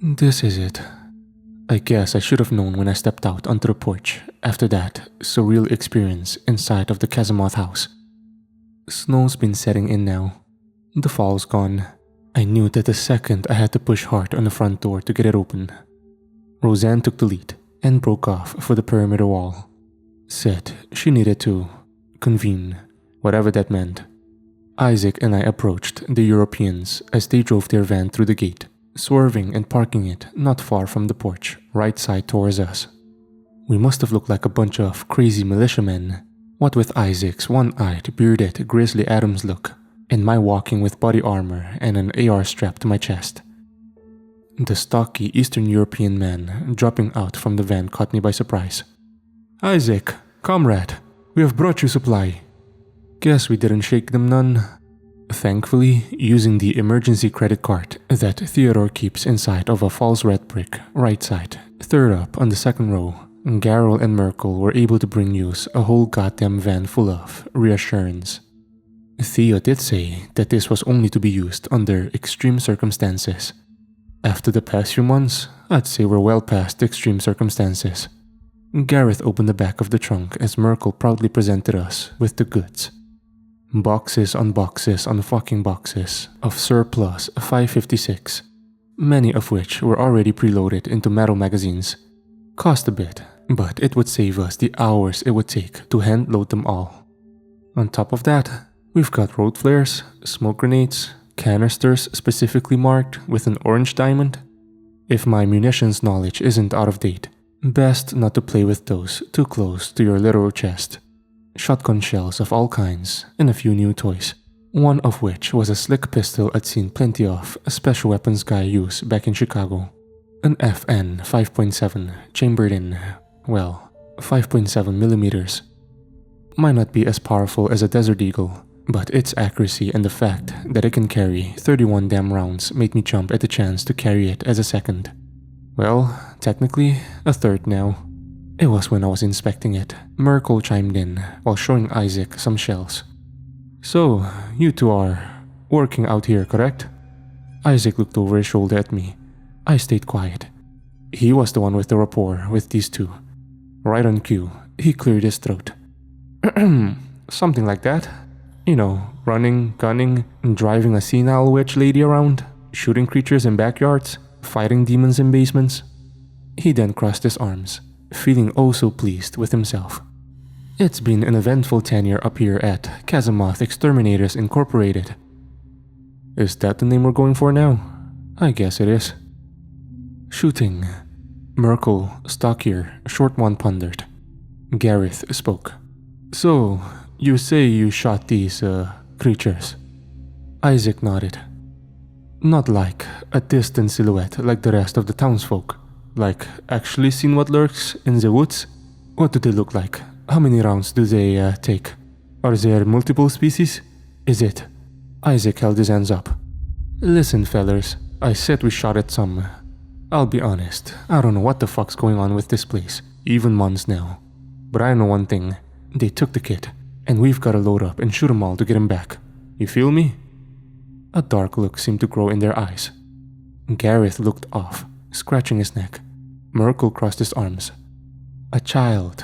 This is it. I guess I should have known when I stepped out onto the porch after that surreal experience inside of the Casamoth house. Snow's been setting in now. The fall's gone. I knew that the second I had to push hard on the front door to get it open. Rosanne took the lead and broke off for the perimeter wall. Said she needed to convene, whatever that meant. Isaac and I approached the Europeans as they drove their van through the gate, swerving and parking it not far from the porch, right side towards us. We must have looked like a bunch of crazy militiamen, what with Isaac's one-eyed, bearded, grizzly Adams look, and my walking with body armor and an AR strapped to my chest. The stocky Eastern European man dropping out from the van caught me by surprise. "Isaac, comrade, we have brought you supply." Guess we didn't shake them none. Thankfully, using the emergency credit card that Theodore keeps inside of a false red brick, right side, third up on the second row, Gareth and Merkel were able to bring use a whole goddamn van full of reassurance. Theo did say that this was only to be used under extreme circumstances. After the past few months, I'd say we're well past the extreme circumstances. Gareth opened the back of the trunk as Merkel proudly presented us with the goods. Boxes on fucking boxes of surplus 5.56, many of which were already preloaded into metal magazines. Cost a bit, but it would save us the hours it would take to hand load them all. On top of that, we've got road flares, smoke grenades, canisters specifically marked with an orange diamond. If my munitions knowledge isn't out of date, best not to play with those too close to your literal chest. Shotgun shells of all kinds, and a few new toys, one of which was a slick pistol I'd seen plenty of a special weapons guy use back in Chicago. An FN 5.7 chambered in, well, 5.7 millimeters. Might not be as powerful as a Desert Eagle, but its accuracy and the fact that it can carry 31 damn rounds made me jump at the chance to carry it as a second. Well, technically, a third now. It was when I was inspecting it, Merkel chimed in while showing Isaac some shells. "So, you two are working out here, correct?" Isaac looked over his shoulder at me. I stayed quiet. He was the one with the rapport with these two. Right on cue, he cleared his throat. "Something like that. You know, running, gunning, driving a senile witch lady around, shooting creatures in backyards, fighting demons in basements." He then crossed his arms, feeling oh so pleased with himself. "It's been an eventful tenure up here at Casamoth Exterminators Incorporated." Is that the name we're going for now? I guess it is. "Shooting." Merkel, stockier, short one pondered. Gareth spoke. "So, you say you shot these, creatures?" Isaac nodded. "Not like a distant silhouette like the rest of the townsfolk. Like, actually seen what lurks in the woods? What do they look like? How many rounds do they, take? Are there multiple species? Is it?" Isaac held his hands up. "Listen, fellers, I said we shot at some. I'll be honest, I don't know what the fuck's going on with this place, even months now. But I know one thing, they took the kid, and we've gotta load up and shoot 'em all to get him back. You feel me?" A dark look seemed to grow in their eyes. Gareth looked off, scratching his neck. Merkel crossed his arms. "A child.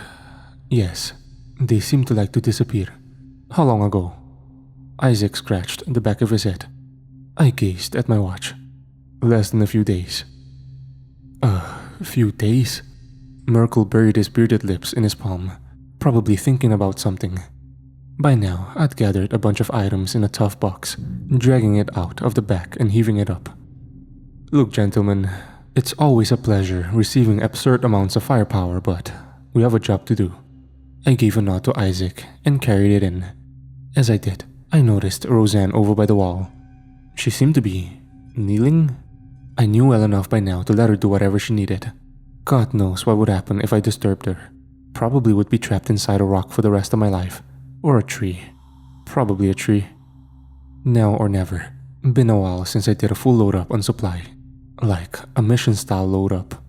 Yes, they seem to like to disappear. How long ago?" Isaac scratched the back of his head. I gazed at my watch. "Less than a few days." "A few days?" Merkel buried his bearded lips in his palm, probably thinking about something. By now, I'd gathered a bunch of items in a tough box, dragging it out of the back and heaving it up. "Look, gentlemen, it's always a pleasure receiving absurd amounts of firepower, but we have a job to do." I gave a nod to Isaac and carried it in. As I did, I noticed Rosanne over by the wall. She seemed to be kneeling. I knew well enough by now to let her do whatever she needed. God knows what would happen if I disturbed her. Probably would be trapped inside a rock for the rest of my life. Or a tree. Probably a tree. Now or never. Been a while since I did a full load up on supply. Like a mission-style load up.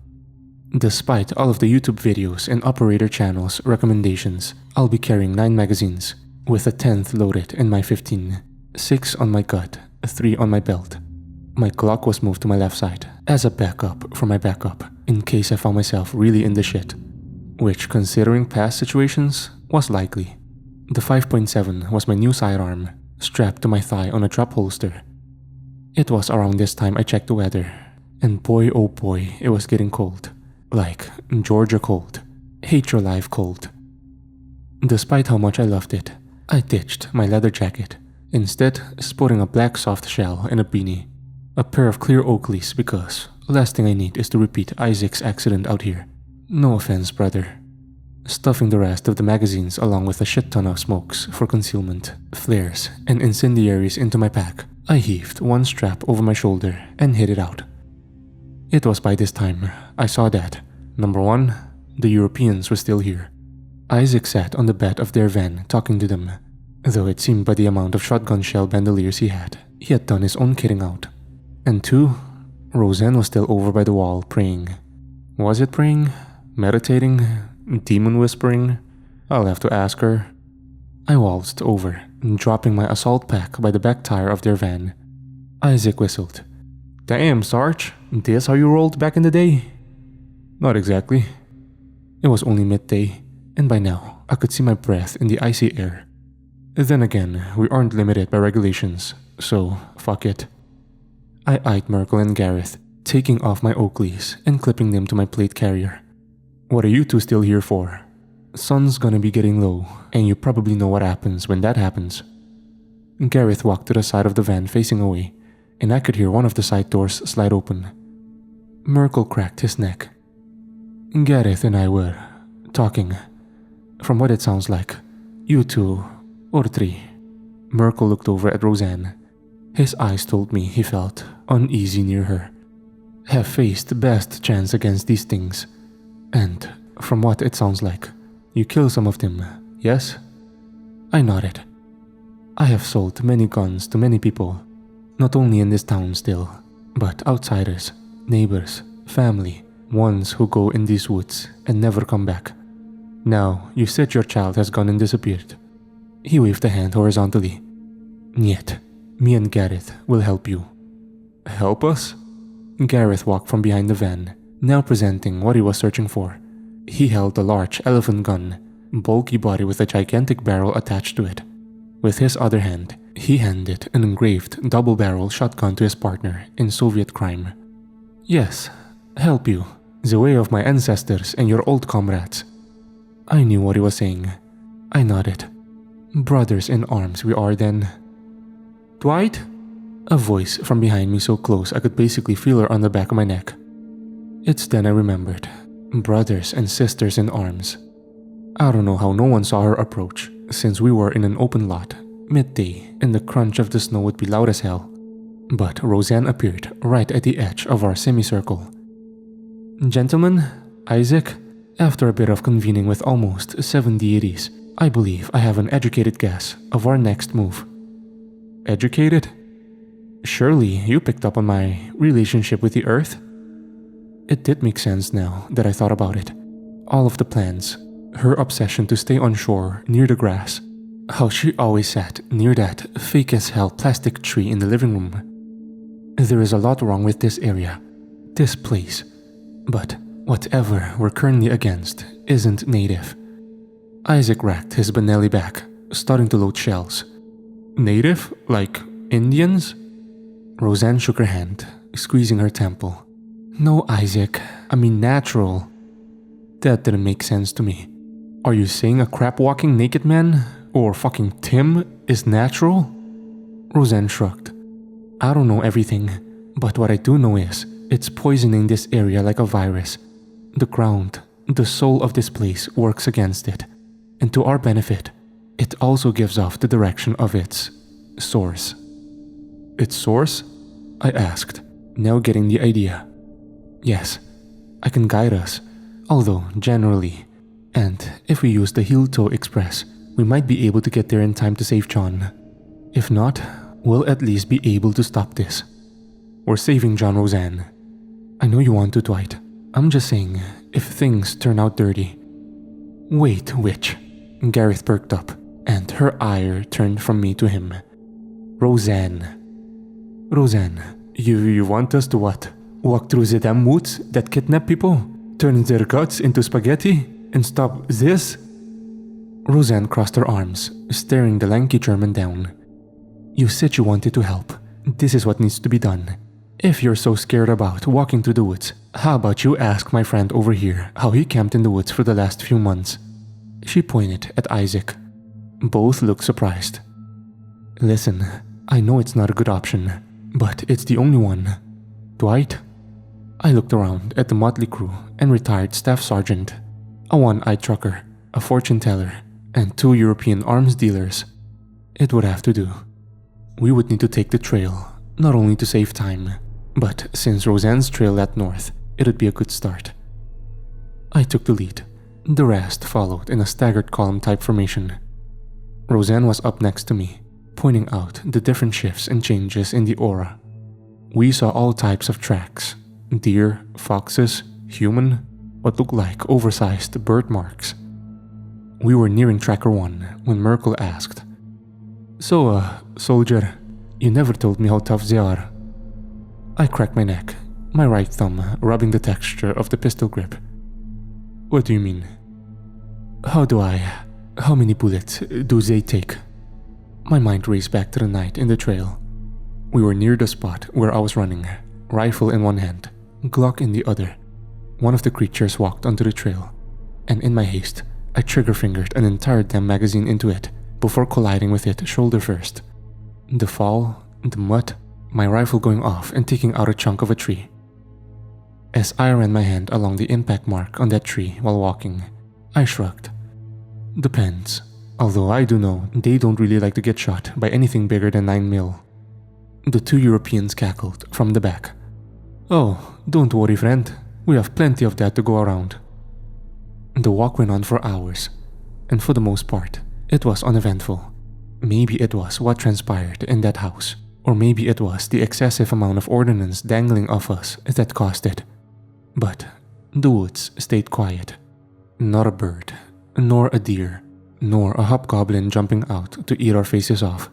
Despite all of the YouTube videos and operator channels recommendations, I'll be carrying 9 magazines, with a 10th loaded in my 15, 6 on my gut, 3 on my belt. My clock was moved to my left side as a backup for my backup in case I found myself really in the shit, which, considering past situations, was likely. The 5.7 was my new sidearm, strapped to my thigh on a drop holster. It was around this time I checked the weather, and boy oh boy, it was getting cold. Like Georgia cold. Hate your life cold. Despite how much I loved it, I ditched my leather jacket, instead sporting a black soft shell and a beanie. A pair of clear Oakleys because last thing I need is to repeat Isaac's accident out here. No offense, brother. Stuffing the rest of the magazines along with a shit ton of smokes for concealment, flares, and incendiaries into my pack, I heaved one strap over my shoulder and hit it out. It was by this time I saw that, number one, the Europeans were still here. Isaac sat on the bed of their van talking to them, though it seemed by the amount of shotgun shell bandoliers he had done his own kitting out. And two, Rosanne was still over by the wall praying. Was it praying? Meditating? Demon whispering? I'll have to ask her. I waltzed over, dropping my assault pack by the back tire of their van. Isaac whistled. Damn, Sarge, this how you rolled back in the day? Not exactly. It was only midday, and by now I could see my breath in the icy air. Then again, we aren't limited by regulations, so fuck it. I eyed Merkel and Gareth, taking off my Oakleys and clipping them to my plate carrier. What are you two still here for? Sun's gonna be getting low, and you probably know what happens when that happens. Gareth walked to the side of the van facing away, and I could hear one of the side doors slide open. Merkel cracked his neck. Gareth and I were talking. From what it sounds like, you two, or three. Merkel looked over at Rosanne. His eyes told me he felt uneasy near her. Have faced best chance against these things. And, from what it sounds like, you kill some of them, yes? I nodded. I have sold many guns to many people, not only in this town still, but outsiders, neighbors, family, ones who go in these woods and never come back. Now, you said your child has gone and disappeared. He waved a hand horizontally. Niet, me and Gareth will help you. Help us? Gareth walked from behind the van, now presenting what he was searching for. He held a large elephant gun, bulky body with a gigantic barrel attached to it. With his other hand, he handed an engraved double-barrel shotgun to his partner in Soviet crime. Yes, help you, the way of my ancestors and your old comrades. I knew what he was saying. I nodded. Brothers in arms we are then. Dwight? A voice from behind me so close I could basically feel her on the back of my neck. It's then I remembered. Brothers and sisters in arms. I don't know how no one saw her approach, since we were in an open lot, midday, and the crunch of the snow would be loud as hell. But Rosanne appeared right at the edge of our semicircle. Gentlemen, Isaac, after a bit of convening with almost 7 deities, I believe I have an educated guess of our next move. Educated? Surely you picked up on my relationship with the earth? It did make sense now that I thought about it. All of the plans, her obsession to stay on shore near the grass, how she always sat near that fake-as-hell plastic tree in the living room. There is a lot wrong with this area, this place, but whatever we're currently against isn't native. Isaac racked his Benelli back, starting to load shells. Native? Like Indians? Rosanne shook her hand, squeezing her temple. No, Isaac, I mean natural. That didn't make sense to me. Are you saying a crap-walking naked man, or fucking Tim, is natural? Rosanne shrugged. I don't know everything, but what I do know is, it's poisoning this area like a virus. The ground, the soul of this place works against it, and to our benefit, it also gives off the direction of its source. Its source? I asked, now getting the idea. Yes, I can guide us, although generally, and if we use the heel-toe express, we might be able to get there in time to save John. If not, we'll at least be able to stop this. We're saving John, Rosanne. I know you want to, Dwight. I'm just saying, if things turn out dirty. Wait, which? Gareth perked up, and her ire turned from me to him. Rosanne. Rosanne, You want us to what? Walk through the damn woods that kidnap people? Turn their guts into spaghetti? And stop this? Rosanne crossed her arms, staring the lanky German down. You said you wanted to help. This is what needs to be done. If you're so scared about walking through the woods, how about you ask my friend over here how he camped in the woods for the last few months? She pointed at Isaac. Both looked surprised. Listen, I know it's not a good option, but it's the only one. Dwight? I looked around at the motley crew and retired staff sergeant, a one-eyed trucker, a fortune teller, and 2 European arms dealers. It would have to do. We would need to take the trail, not only to save time, but since Rosanne's trail led north, it would be a good start. I took the lead. The rest followed in a staggered column type formation. Rosanne was up next to me, pointing out the different shifts and changes in the aura. We saw all types of tracks: deer, foxes, human, what looked like oversized bird marks. We were nearing tracker 1 when Merkel asked, So, soldier, you never told me how tough they are. I cracked my neck, my right thumb rubbing the texture of the pistol grip. What do you mean? How many bullets do they take? My mind raced back to the night in the trail. We were near the spot where I was running, rifle in one hand, Glock in the other. One of the creatures walked onto the trail, and in my haste, I trigger-fingered an entire damn magazine into it before colliding with it shoulder first. The fall, the mud, my rifle going off and taking out a chunk of a tree. As I ran my hand along the impact mark on that tree while walking, I shrugged. Depends, although I do know they don't really like to get shot by anything bigger than 9mm. The 2 Europeans cackled from the back. Oh, don't worry friend, we have plenty of that to go around. The walk went on for hours, and for the most part, it was uneventful. Maybe it was what transpired in that house, or maybe it was the excessive amount of ordnance dangling off us that caused it. But the woods stayed quiet. Not a bird, nor a deer, nor a hobgoblin jumping out to eat our faces off.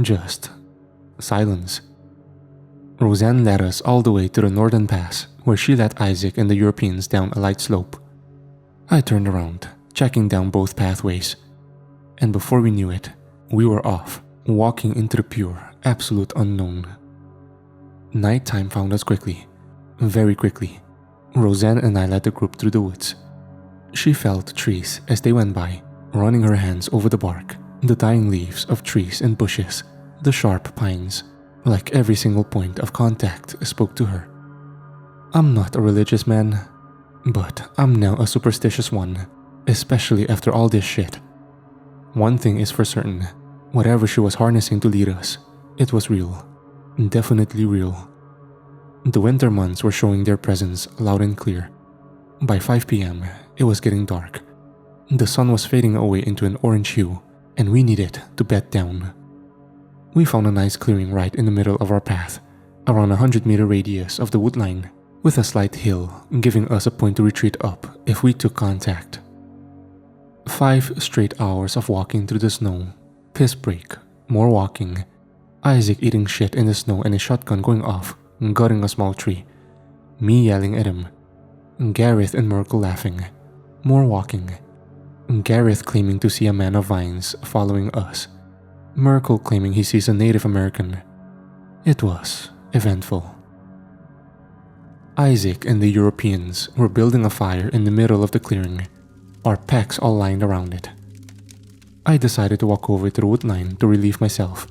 Just silence. Rosanne led us all the way to the northern pass, where she led Isaac and the Europeans down a light slope. I turned around, checking down both pathways, and before we knew it, we were off, walking into the pure, absolute unknown. Nighttime found us quickly, very quickly. Rosanne and I led the group through the woods. She felt trees as they went by, running her hands over the bark, the dying leaves of trees and bushes, the sharp pines, like every single point of contact spoke to her. I'm not a religious man, but I'm now a superstitious one, especially after all this shit. One thing is for certain, whatever she was harnessing to lead us, it was real, definitely real. The winter months were showing their presence loud and clear. By 5 p.m., it was getting dark. The sun was fading away into an orange hue, and we needed to bed down. We found a nice clearing right in the middle of our path, around a 100-meter radius of the woodline, with a slight hill giving us a point to retreat up if we took contact. 5 straight hours of walking through the snow, piss break, more walking, Isaac eating shit in the snow and his shotgun going off, gutting a small tree, me yelling at him, Gareth and Merkel laughing, more walking, Gareth claiming to see a man of vines following us, Merkel claiming he sees a Native American. It was eventful. Isaac and the Europeans were building a fire in the middle of the clearing, our packs all lined around it. I decided to walk over to the woodline to relieve myself.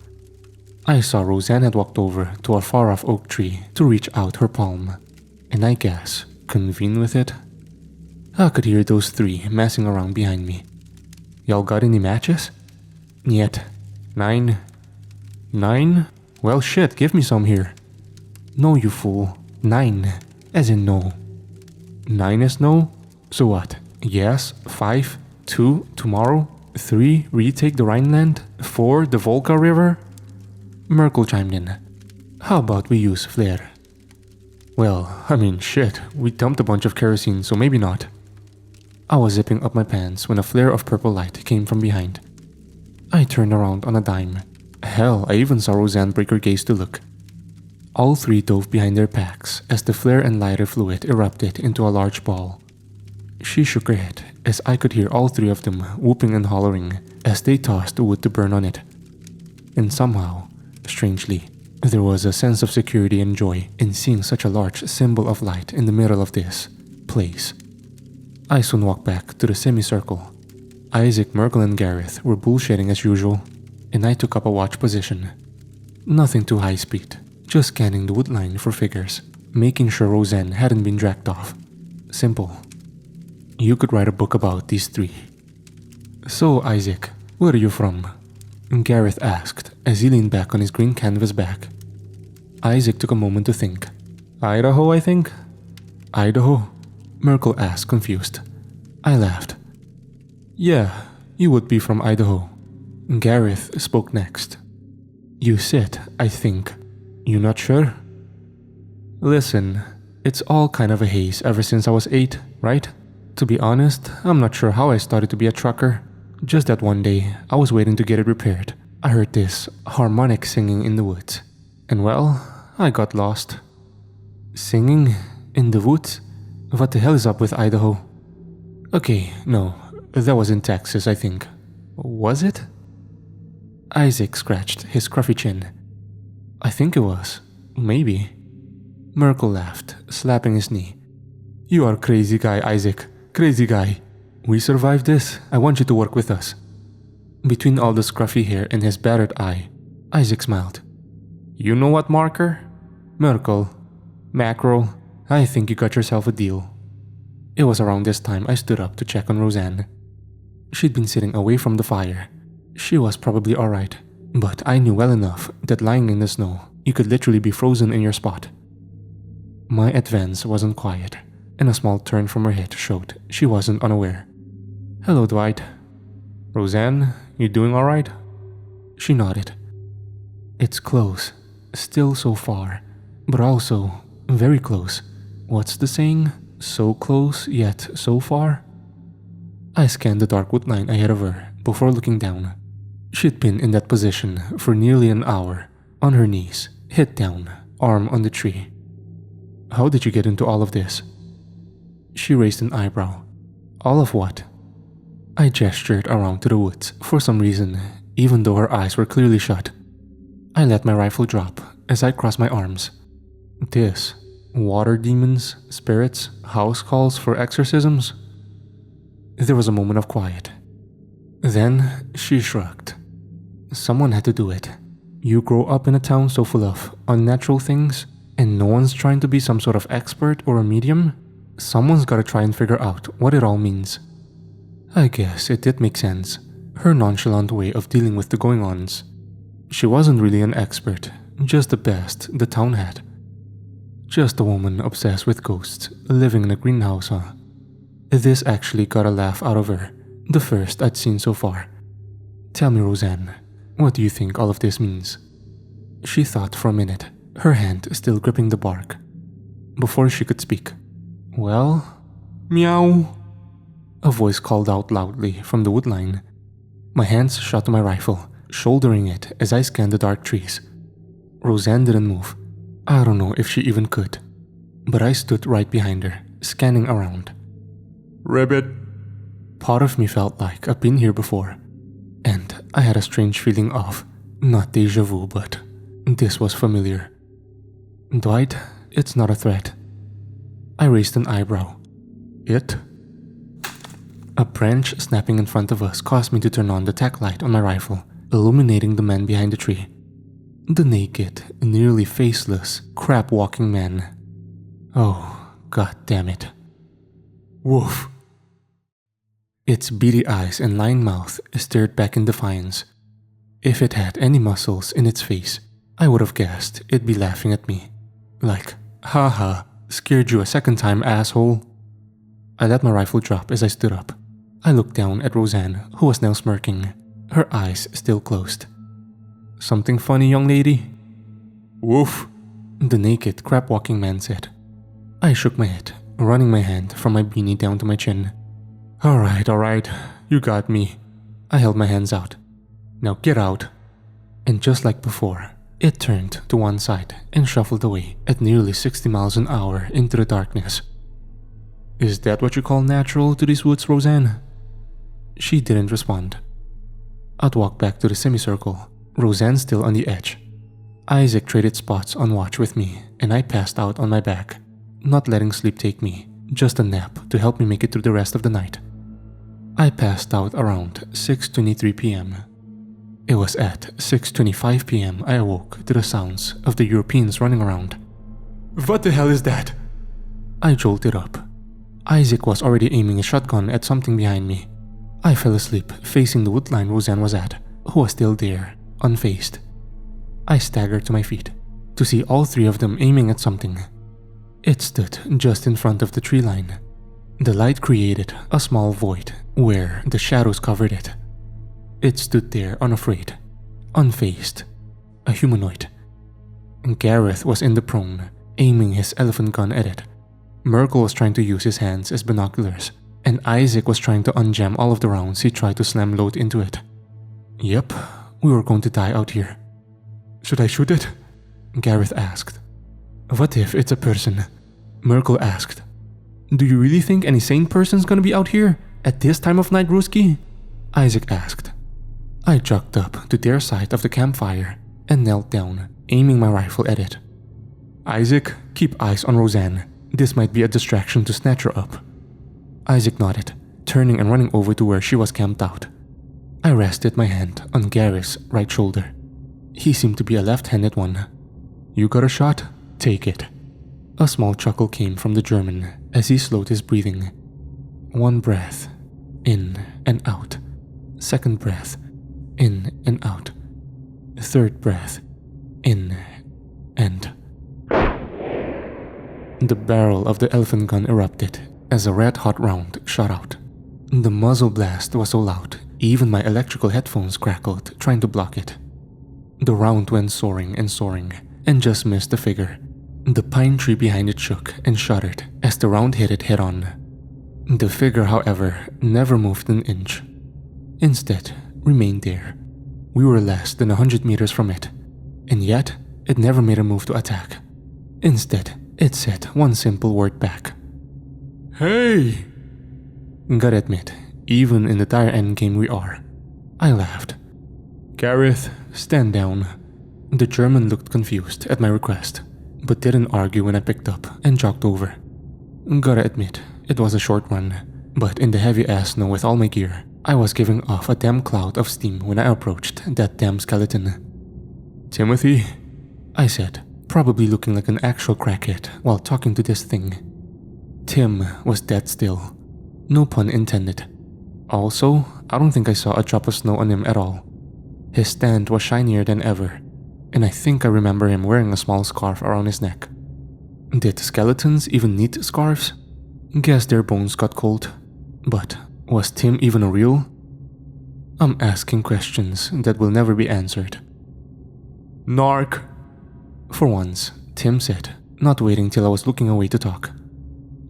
I saw Rosanne had walked over to a far-off oak tree to reach out her palm, and I guess convene with it. I could hear those 3 messing around behind me. Y'all got any matches? Yet. 9? 9? Well shit, give me some here. No you fool. 9. As in no. 9 is no? So what? Yes, 5, 2, tomorrow, 3, retake the Rhineland, 4, the Volga River? Merkel chimed in. How about we use flare? Well, I mean shit, we dumped a bunch of kerosene, so maybe not. I was zipping up my pants when a flare of purple light came from behind. I turned around on a dime. Hell, I even saw Rosanne break her gaze to look. All three dove behind their packs as the flare and lighter fluid erupted into a large ball. She shook her head as I could hear all three of them whooping and hollering as they tossed the wood to burn on it. And somehow, strangely, there was a sense of security and joy in seeing such a large symbol of light in the middle of this place. I soon walked back to the semicircle. Isaac, Merkel, and Gareth were bullshitting as usual, and I took up a watch position. Nothing too high speed, just scanning the wood line for figures, making sure Rosanne hadn't been dragged off. Simple. You could write a book about these three. So, Isaac, where are you from? Gareth asked as he leaned back on his green canvas bag. Isaac took a moment to think. Idaho, I think? Idaho? Merkel asked, confused. I laughed. Yeah, you would be from Idaho. Gareth spoke next. You said, I think. You not sure? Listen, it's all kind of a haze ever since I was 8, right? To be honest, I'm not sure how I started to be a trucker. Just that one day, I was waiting to get it repaired. I heard this harmonic singing in the woods. And well, I got lost. Singing? In the woods? What the hell is up with Idaho? Okay, no, that was in Texas, I think. Was it? Isaac scratched his scruffy chin. I think it was. Maybe. Merkel laughed, slapping his knee. You are crazy guy, Isaac. Crazy guy. We survived this. I want you to work with us. Between all the scruffy hair in his battered eye, Isaac smiled. You know what, Marker? Merkel. Mackerel. I think you got yourself a deal. It was around this time I stood up to check on Rosanne. She'd been sitting away from the fire. She was probably alright, but I knew well enough that lying in the snow, you could literally be frozen in your spot. My advance wasn't quiet, and a small turn from her head showed she wasn't unaware. Hello, Dwight. Rosanne, you doing alright? She nodded. It's close, still so far, but also very close. What's the saying? So close, yet so far? I scanned the dark wood line ahead of her before looking down. She'd been in that position for nearly an hour, on her knees, head down, arm on the tree. How did you get into all of this? She raised an eyebrow. All of what? I gestured around to the woods for some reason, even though her eyes were clearly shut. I let my rifle drop as I crossed my arms. This, water demons, spirits, house calls for exorcisms? There was a moment of quiet. Then she shrugged. Someone had to do it. You grow up in a town so full of unnatural things, and no one's trying to be some sort of expert or a medium? Someone's gotta try and figure out what it all means. I guess it did make sense, her nonchalant way of dealing with the going-ons. She wasn't really an expert, just the best the town had. Just a woman obsessed with ghosts, living in a greenhouse, huh? This actually got a laugh out of her, the first I'd seen so far. Tell me, Rosanne, what do you think all of this means? She thought for a minute, her hand still gripping the bark. Before she could speak, well, meow. A voice called out loudly from the woodline. My hands shot to my rifle, shouldering it as I scanned the dark trees. Rosanne didn't move. I don't know if she even could. But I stood right behind her, scanning around. Ribbit. Part of me felt like I've been here before. And I had a strange feeling of, not déjà vu, but this was familiar. Dwight, it's not a threat. I raised an eyebrow. It? A branch snapping in front of us caused me to turn on the tack light on my rifle, illuminating the man behind the tree. The naked, nearly faceless, crab-walking man. Oh, god damn it. Woof. Its beady eyes and lined mouth stared back in defiance. If it had any muscles in its face, I would have guessed it'd be laughing at me. Like, haha, scared you a second time, asshole. I let my rifle drop as I stood up. I looked down at Rosanne, who was now smirking, her eyes still closed. Something funny, young lady? Woof, the naked, crab-walking man said. I shook my head, running my hand from my beanie down to my chin. Alright, you got me. I held my hands out. Now get out. And just like before, It turned to one side and shuffled away at nearly 60 miles an hour into the darkness. "Is that what you call natural to these woods, Rosanne?" She didn't respond. I'd walk back to the semicircle, Rosanne still on the edge. Isaac traded spots on watch with me, and I passed out on my back, not letting sleep take me, just a nap to help me make it through the rest of the night. I passed out around 6:23 p.m. It was at 6:25 p.m. I awoke to the sounds of the Europeans running around. "What the hell is that?" I jolted up. Isaac was already aiming a shotgun at something behind me. I fell asleep facing the woodline Rosanne was at, who was still there, unfazed. I staggered to my feet to see all three of them aiming at something. It stood just in front of the tree line. The light created a small void where the shadows covered it. It stood there unafraid, unfazed, a humanoid. Gareth was in the prone, aiming his elephant gun at it. Merkel was trying to use his hands as binoculars, and Isaac was trying to unjam all of the rounds he tried to slam load into it. Yep, we were going to die out here. "Should I shoot it?" Gareth asked. "What if it's a person?" Merkel asked. "Do you really think any sane person's gonna be out here at this time of night, Ruski?" Isaac asked. I jogged up to their side of the campfire and knelt down, aiming my rifle at it. "Isaac, keep eyes on Rosanne. This might be a distraction to snatch her up." Isaac nodded, turning and running over to where she was camped out. I rested my hand on Gareth's right shoulder. He seemed to be a left-handed one. "You got a shot? Take it." A small chuckle came from the German as he slowed his breathing. One breath, in and out. Second breath, in and out. Third breath, in and... The barrel of the elephant gun erupted as a red-hot round shot out. The muzzle blast was so loud, even my electrical headphones crackled trying to block it. The round went soaring and just missed the figure. The pine tree behind it shook and shuddered as the round hit it head-on. The figure, however, never moved an inch. Instead, remained there. We were less than 100 meters from it, and yet it never made a move to attack. Instead, it said one simple word back. "Hey!" Gotta admit, even in the dire endgame we are. I laughed. "Gareth, stand down." The German looked confused at my request, but didn't argue when I picked up and jogged over. Gotta admit, it was a short run, but in the heavy-ass snow with all my gear, I was giving off a damn cloud of steam when I approached that damn skeleton. "Timothy," I said, probably looking like an actual crackhead while talking to this thing. Tim was dead still. No pun intended. Also, I don't think I saw a drop of snow on him at all. His stand was shinier than ever, and I think I remember him wearing a small scarf around his neck. Did skeletons even need scarves? Guess their bones got cold. But was Tim even a real? I'm asking questions that will never be answered. "Narc." For once, Tim said, not waiting till I was looking away to talk.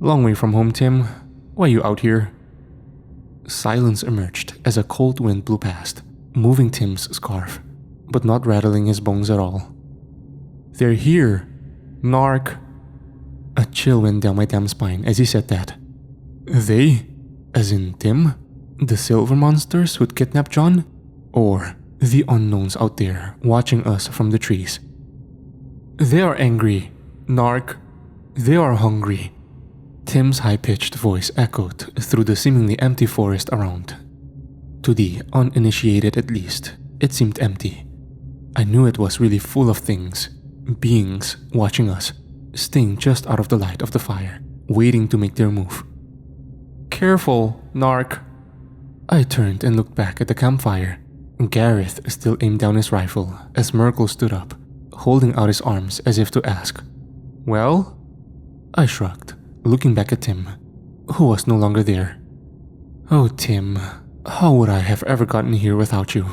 "Long way from home, Tim. Why you out here?" Silence emerged as a cold wind blew past, moving Tim's scarf, but not rattling his bones at all. "They're here. Narc." A chill went down my damn spine as he said that. They? As in Tim? The silver monsters who'd kidnapped John? Or the unknowns out there watching us from the trees? "They are angry. Narc. They are hungry." Tim's high-pitched voice echoed through the seemingly empty forest around. To the uninitiated at least, it seemed empty. I knew it was really full of things, beings watching us, staying just out of the light of the fire, waiting to make their move. "Careful, Narc." I turned and looked back at the campfire. Gareth still aimed down his rifle as Merkel stood up, holding out his arms as if to ask, "Well?" I shrugged, looking back at Tim, who was no longer there. "Oh, Tim, how would I have ever gotten here without you?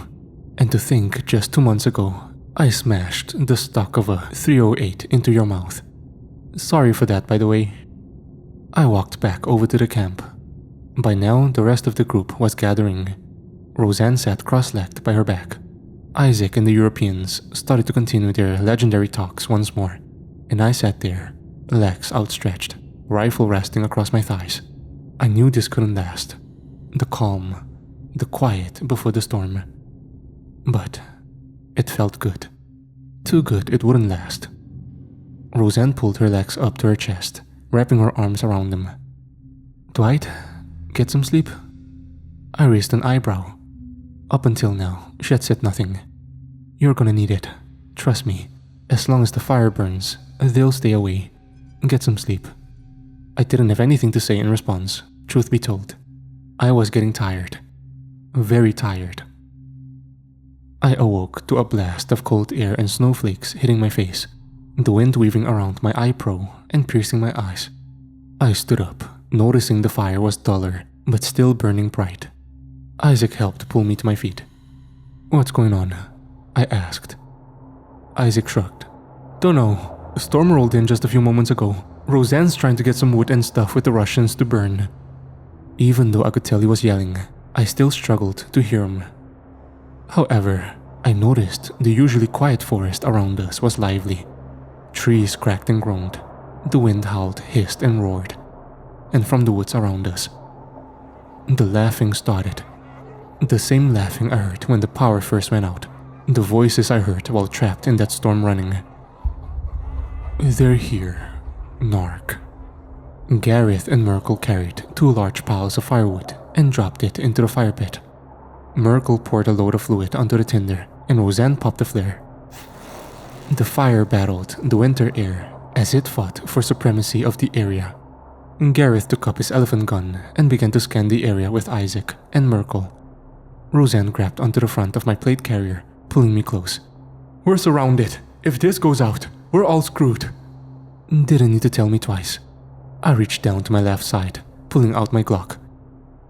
And to think just 2 months ago, I smashed the stock of a 308 into your mouth. Sorry for that, by the way." I walked back over to the camp. By now, the rest of the group was gathering. Rosanne sat cross-legged by her back. Isaac and the Europeans started to continue their legendary talks once more, and I sat there, legs outstretched, rifle resting across my thighs. I knew this couldn't last. The calm, the quiet before the storm. But it felt good. Too good it wouldn't last. Rosanne pulled her legs up to her chest, wrapping her arms around them. "Dwight, get some sleep?" I raised an eyebrow. Up until now, she had said nothing. "You're gonna need it. Trust me. As long as the fire burns, they'll stay away. Get some sleep." I didn't have anything to say in response, truth be told. I was getting tired. Very tired. I awoke to a blast of cold air and snowflakes hitting my face, the wind weaving around my eye pro and piercing my eyes. I stood up, noticing the fire was duller, but still burning bright. Isaac helped pull me to my feet. "What's going on?" I asked. Isaac shrugged. "Don't know. A storm rolled in just a few moments ago. Rosanne's trying to get some wood and stuff with the Russians to burn." Even though I could tell he was yelling, I still struggled to hear him. However, I noticed the usually quiet forest around us was lively. Trees cracked and groaned. The wind howled, hissed, and roared. And from the woods around us, the laughing started. The same laughing I heard when the power first went out. The voices I heard while trapped in that storm running. "They're here. Narc." Gareth and Merkel carried 2 large piles of firewood and dropped it into the fire pit. Merkel poured a load of fluid onto the tinder, and Rosanne popped a flare. The fire battled the winter air as it fought for supremacy of the area. Gareth took up his elephant gun and began to scan the area with Isaac and Merkel. Rosanne grabbed onto the front of my plate carrier, pulling me close. "We're surrounded. If this goes out, we're all screwed." Didn't need to tell me twice. I reached down to my left side, pulling out my Glock.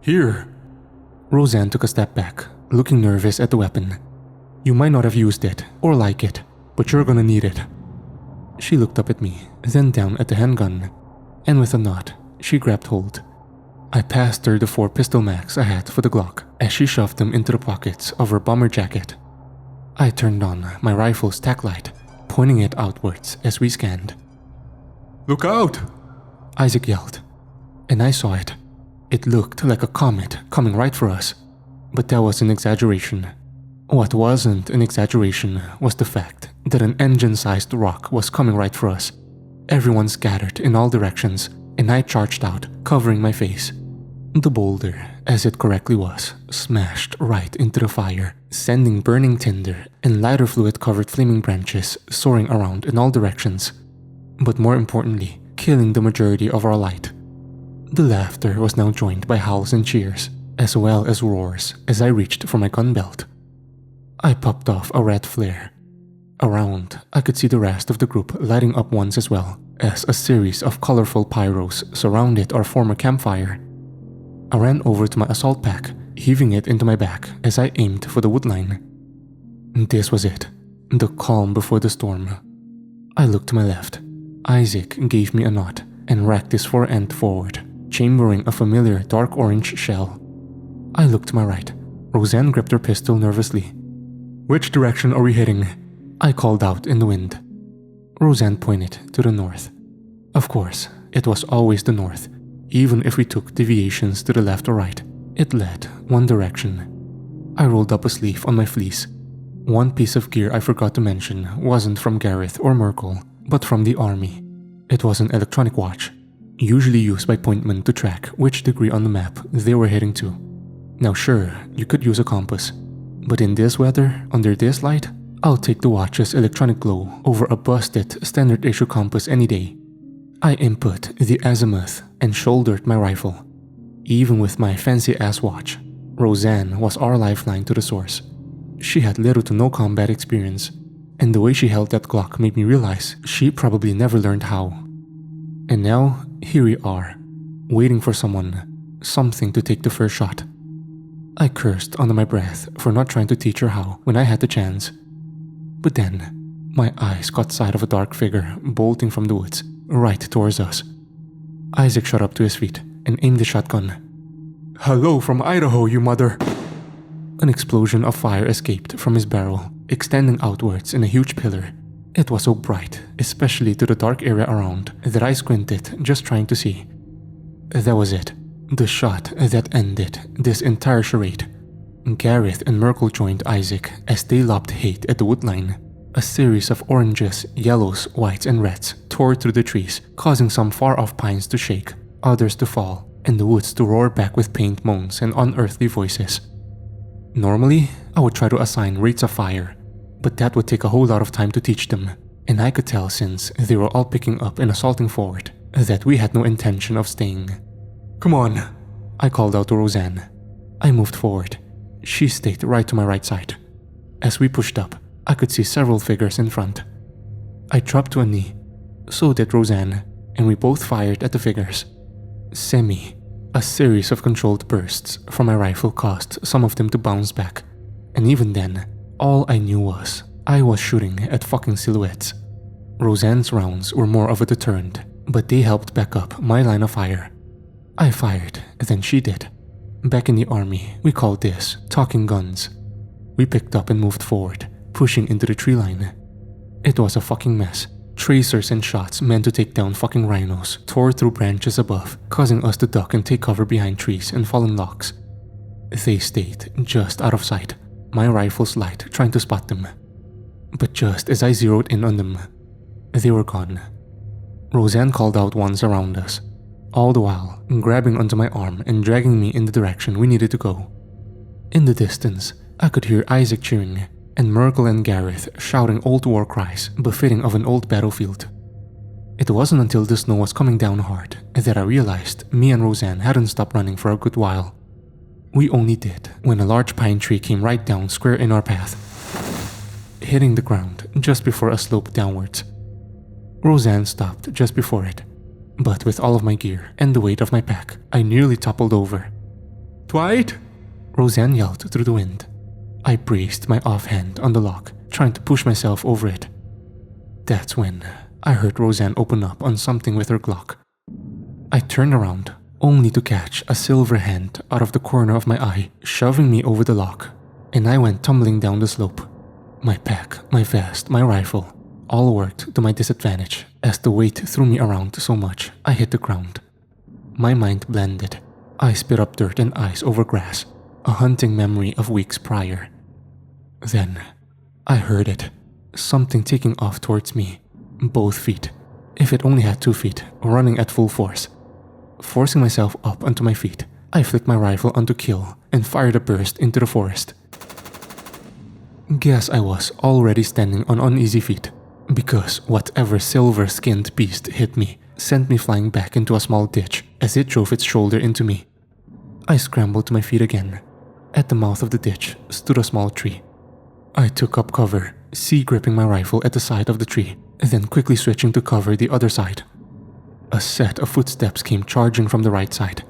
"Here." Rosanne took a step back, looking nervous at the weapon. "You might not have used it, or like it, but you're gonna need it." She looked up at me, then down at the handgun, and with a nod, she grabbed hold. I passed her the 4 pistol mags I had for the Glock as she shoved them into the pockets of her bomber jacket. I turned on my rifle's tack light, pointing it outwards as we scanned. "Look out!" Isaac yelled, and I saw it. It looked like a comet coming right for us, but that was an exaggeration. What wasn't an exaggeration was the fact that an engine-sized rock was coming right for us. Everyone scattered in all directions, and I charged out, covering my face. The boulder, as it correctly was, smashed right into the fire, sending burning tinder and lighter fluid-covered flaming branches soaring around in all directions. But more importantly, killing the majority of our light. The laughter was now joined by howls and cheers, as well as roars as I reached for my gun belt. I popped off a red flare. Around, I could see the rest of the group lighting up once as well, as a series of colorful pyros surrounded our former campfire. I ran over to my assault pack, heaving it into my back as I aimed for the woodline. This was it, the calm before the storm. I looked to my left. Isaac gave me a nod and racked his forend forward, chambering a familiar dark orange shell. I looked to my right. Rosanne gripped her pistol nervously. "Which direction are we heading?" I called out in the wind. Rosanne pointed to the north. Of course, it was always the north. Even if we took deviations to the left or right, it led one direction. I rolled up a sleeve on my fleece. One piece of gear I forgot to mention wasn't from Gareth or Merkel, but from the army. It was an electronic watch, usually used by pointmen to track which degree on the map they were heading to. Now sure, you could use a compass, but in this weather, under this light, I'll take the watch's electronic glow over a busted standard issue compass any day. I input the azimuth and shouldered my rifle. Even with my fancy-ass watch, Rosanne was our lifeline to the source. She had little to no combat experience, and the way she held that Glock made me realize she probably never learned how. And now, here we are, waiting for something to take the first shot. I cursed under my breath for not trying to teach her how when I had the chance. But then, my eyes caught sight of a dark figure bolting from the woods, right towards us. Isaac shot up to his feet and aimed the shotgun. "Hello from Idaho, you mother!" An explosion of fire escaped from his barrel, extending outwards in a huge pillar. It was so bright, especially to the dark area around, that I squinted just trying to see. That was it. The shot that ended this entire charade. Gareth and Merkel joined Isaac as they lobbed hate at the woodline. A series of oranges, yellows, whites, and reds tore through the trees, causing some far-off pines to shake, others to fall, and the woods to roar back with pained moans and unearthly voices. Normally, I would try to assign rates of fire, but that would take a whole lot of time to teach them, and I could tell since they were all picking up and assaulting forward that we had no intention of staying. "Come on," I called out to Rosanne. I moved forward. She stayed right to my right side. As we pushed up, I could see several figures in front. I dropped to a knee. So did Rosanne, and we both fired at the figures. A series of controlled bursts from my rifle caused some of them to bounce back, and even then, all I knew was I was shooting at fucking silhouettes. Rosanne's rounds were more of a deterrent, but they helped back up my line of fire. I fired, then she did. Back in the army, we called this talking guns. We picked up and moved forward, pushing into the tree line. It was a fucking mess. Tracers and shots meant to take down fucking rhinos tore through branches above, causing us to duck and take cover behind trees and fallen logs. They stayed just out of sight, my rifle's light trying to spot them. But just as I zeroed in on them, they were gone. Rosanne called out ones around us, all the while grabbing onto my arm and dragging me in the direction we needed to go. In the distance, I could hear Isaac cheering, and Merkel and Gareth shouting old war cries befitting of an old battlefield. It wasn't until the snow was coming down hard that I realized me and Rosanne hadn't stopped running for a good while. We only did when a large pine tree came right down square in our path, hitting the ground just before a slope downwards. Rosanne stopped just before it, but with all of my gear and the weight of my pack, I nearly toppled over. "Dwight!" Rosanne yelled through the wind. I braced my offhand on the lock, trying to push myself over it. That's when I heard Rosanne open up on something with her Glock. I turned around, only to catch a silver hand out of the corner of my eye, shoving me over the lock, and I went tumbling down the slope. My pack, my vest, my rifle, all worked to my disadvantage as the weight threw me around so much I hit the ground. My mind blended. I spit up dirt and ice over grass, a hunting memory of weeks prior. Then, I heard it. Something taking off towards me. Both feet. If it only had 2 feet, running at full force. Forcing myself up onto my feet, I flicked my rifle onto kill and fired a burst into the forest. Guess I was already standing on uneasy feet, because whatever silver-skinned beast hit me sent me flying back into a small ditch as it drove its shoulder into me. I scrambled to my feet again. At the mouth of the ditch stood a small tree. I took up cover, gripping my rifle at the side of the tree, then quickly switching to cover the other side. A set of footsteps came charging from the right side.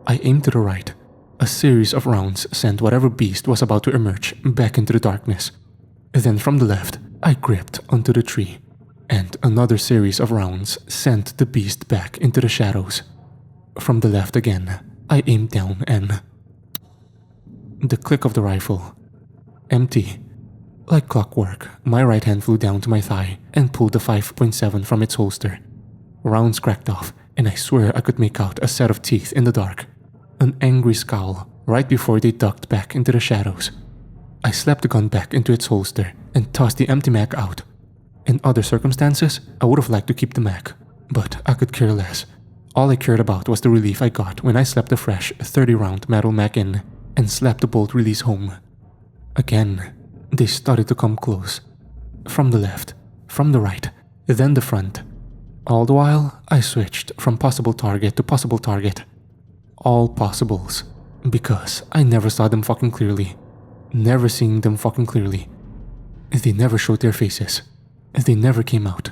I aimed to the right. A series of rounds sent whatever beast was about to emerge back into the darkness. Then from the left, I gripped onto the tree, and another series of rounds sent the beast back into the shadows. From the left again, I aimed down and... The click of the rifle. Empty. Like clockwork, my right hand flew down to my thigh and pulled the 5.7 from its holster. Rounds cracked off, and I swear I could make out a set of teeth in the dark. An angry scowl right before they ducked back into the shadows. I slapped the gun back into its holster and tossed the empty mag out. In other circumstances, I would have liked to keep the mag, but I could care less. All I cared about was the relief I got when I slapped a fresh 30-round metal mag in and slapped the bolt release home. Again, they started to come close. From the left, from the right, then the front. All the while, I switched from possible target to possible target. All possibles. Because I never saw them fucking clearly. Never seeing them fucking clearly. They never showed their faces. They never came out.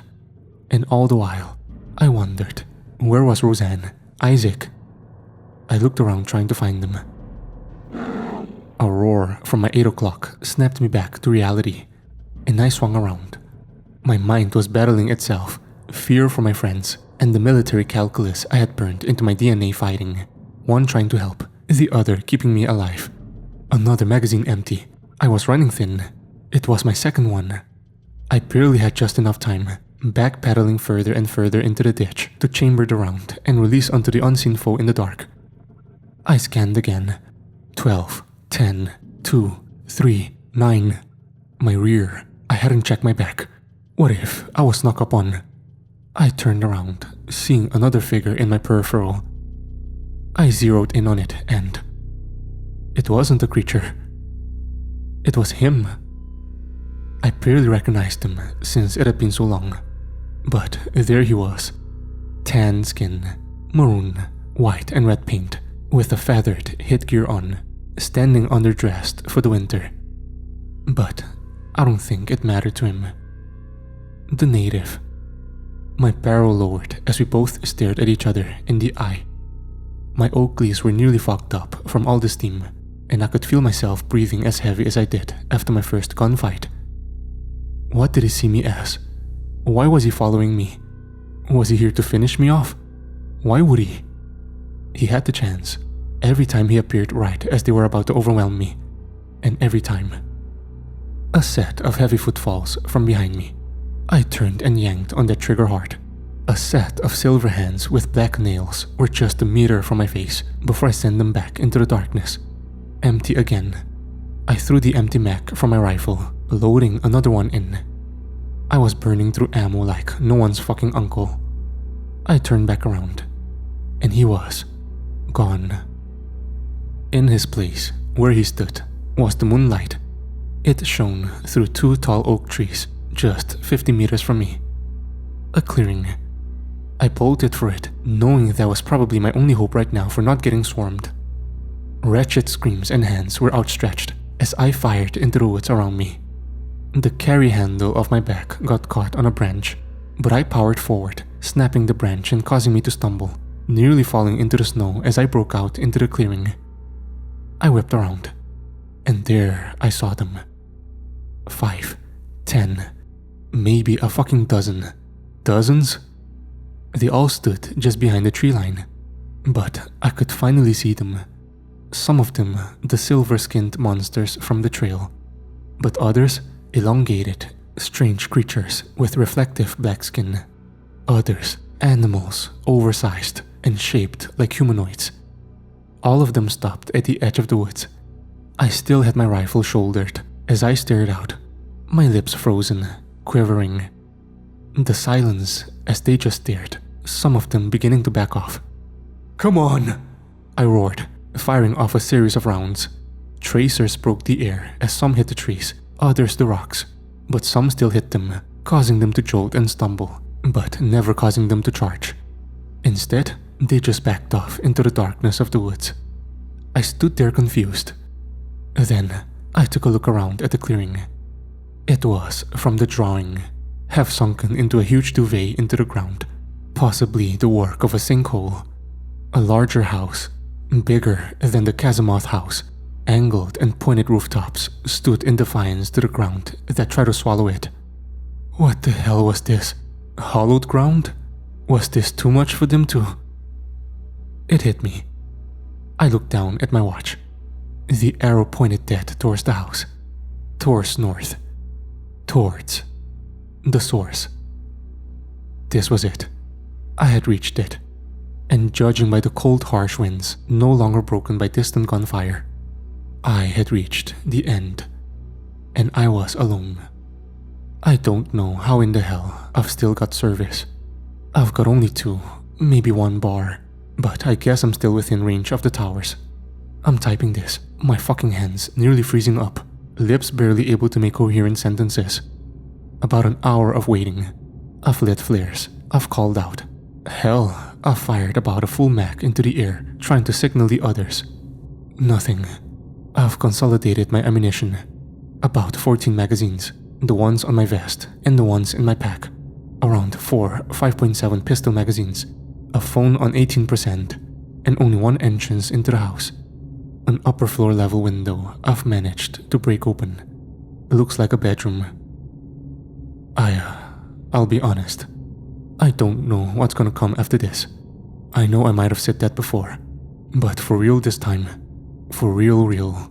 And all the while, I wondered, where was Rosanne? Isaac? I looked around trying to find them. A roar from my 8 o'clock snapped me back to reality, and I swung around. My mind was battling itself, fear for my friends, and the military calculus I had burned into my DNA fighting. One trying to help, the other keeping me alive. Another magazine empty. I was running thin. It was my second one. I barely had just enough time, backpedaling further and further into the ditch to chamber the round and release onto the unseen foe in the dark. I scanned again. 12, 10, 2, 3, 9. My rear. I hadn't checked my back. What if I was snuck up on? I turned around, seeing another figure in my peripheral. I zeroed in on it and... it wasn't a creature. It was him. I barely recognized him since it had been so long. But there he was. Tan skin, maroon, white and red paint, with a feathered headgear on, standing underdressed for the winter. But I don't think it mattered to him. The native. My barrel lowered as we both stared at each other in the eye. My Oakleys were nearly fogged up from all the steam, and I could feel myself breathing as heavy as I did after my first gunfight. What did he see me as? Why was he following me? Was he here to finish me off? Why would he? He had the chance, every time he appeared right as they were about to overwhelm me, and every time. A set of heavy footfalls from behind me. I turned and yanked on that trigger hard. A set of silver hands with black nails were just a meter from my face before I sent them back into the darkness. Empty again. I threw the empty mag from my rifle, loading another one in. I was burning through ammo like no one's fucking uncle. I turned back around, and he was gone. In his place, where he stood, was the moonlight. It shone through 2 tall oak trees just 50 meters from me. A clearing. I bolted for it, knowing that was probably my only hope right now for not getting swarmed. Wretched screams and hands were outstretched as I fired into the woods around me. The carry handle of my back got caught on a branch, but I powered forward, snapping the branch and causing me to stumble, nearly falling into the snow as I broke out into the clearing. I whipped around, and there I saw them. 5, 10, maybe a fucking dozen. Dozens? They all stood just behind the tree line, but I could finally see them. Some of them the silver-skinned monsters from the trail, but others elongated, strange creatures with reflective black skin. Others animals, oversized and shaped like humanoids. All of them stopped at the edge of the woods. I still had my rifle shouldered as I stared out, my lips frozen, quivering. The silence as they just stared, some of them beginning to back off. "Come on!" I roared, firing off a series of rounds. Tracers broke the air as some hit the trees, others the rocks, but some still hit them, causing them to jolt and stumble, but never causing them to charge. Instead, they just backed off into the darkness of the woods. I stood there confused. Then, I took a look around at the clearing. It was from the drawing, half sunken into a huge duvet into the ground, possibly the work of a sinkhole. A larger house, bigger than the Casamoth house, angled and pointed rooftops stood in defiance to the ground that tried to swallow it. What the hell was this? Hollowed ground? Was this too much for them to... It hit me. I looked down at my watch. The arrow pointed dead towards the house. Towards north. Towards the source. This was it. I had reached it. And judging by the cold, harsh winds, no longer broken by distant gunfire, I had reached the end. And I was alone. I don't know how in the hell I've still got service. I've got only 2, maybe 1 bar, but I guess I'm still within range of the towers. I'm typing this, my fucking hands nearly freezing up, lips barely able to make coherent sentences. About an hour of waiting. I've lit flares, I've called out. Hell, I've fired about a full mag into the air, trying to signal the others. Nothing. I've consolidated my ammunition. About 14 magazines, the ones on my vest and the ones in my pack. Around 4 5.7 pistol magazines, a phone on 18%, and only 1 entrance into the house. An upper floor level window I've managed to break open. Looks like a bedroom. I'll be honest. I don't know what's gonna come after this. I know I might have said that before, but for real this time. For real.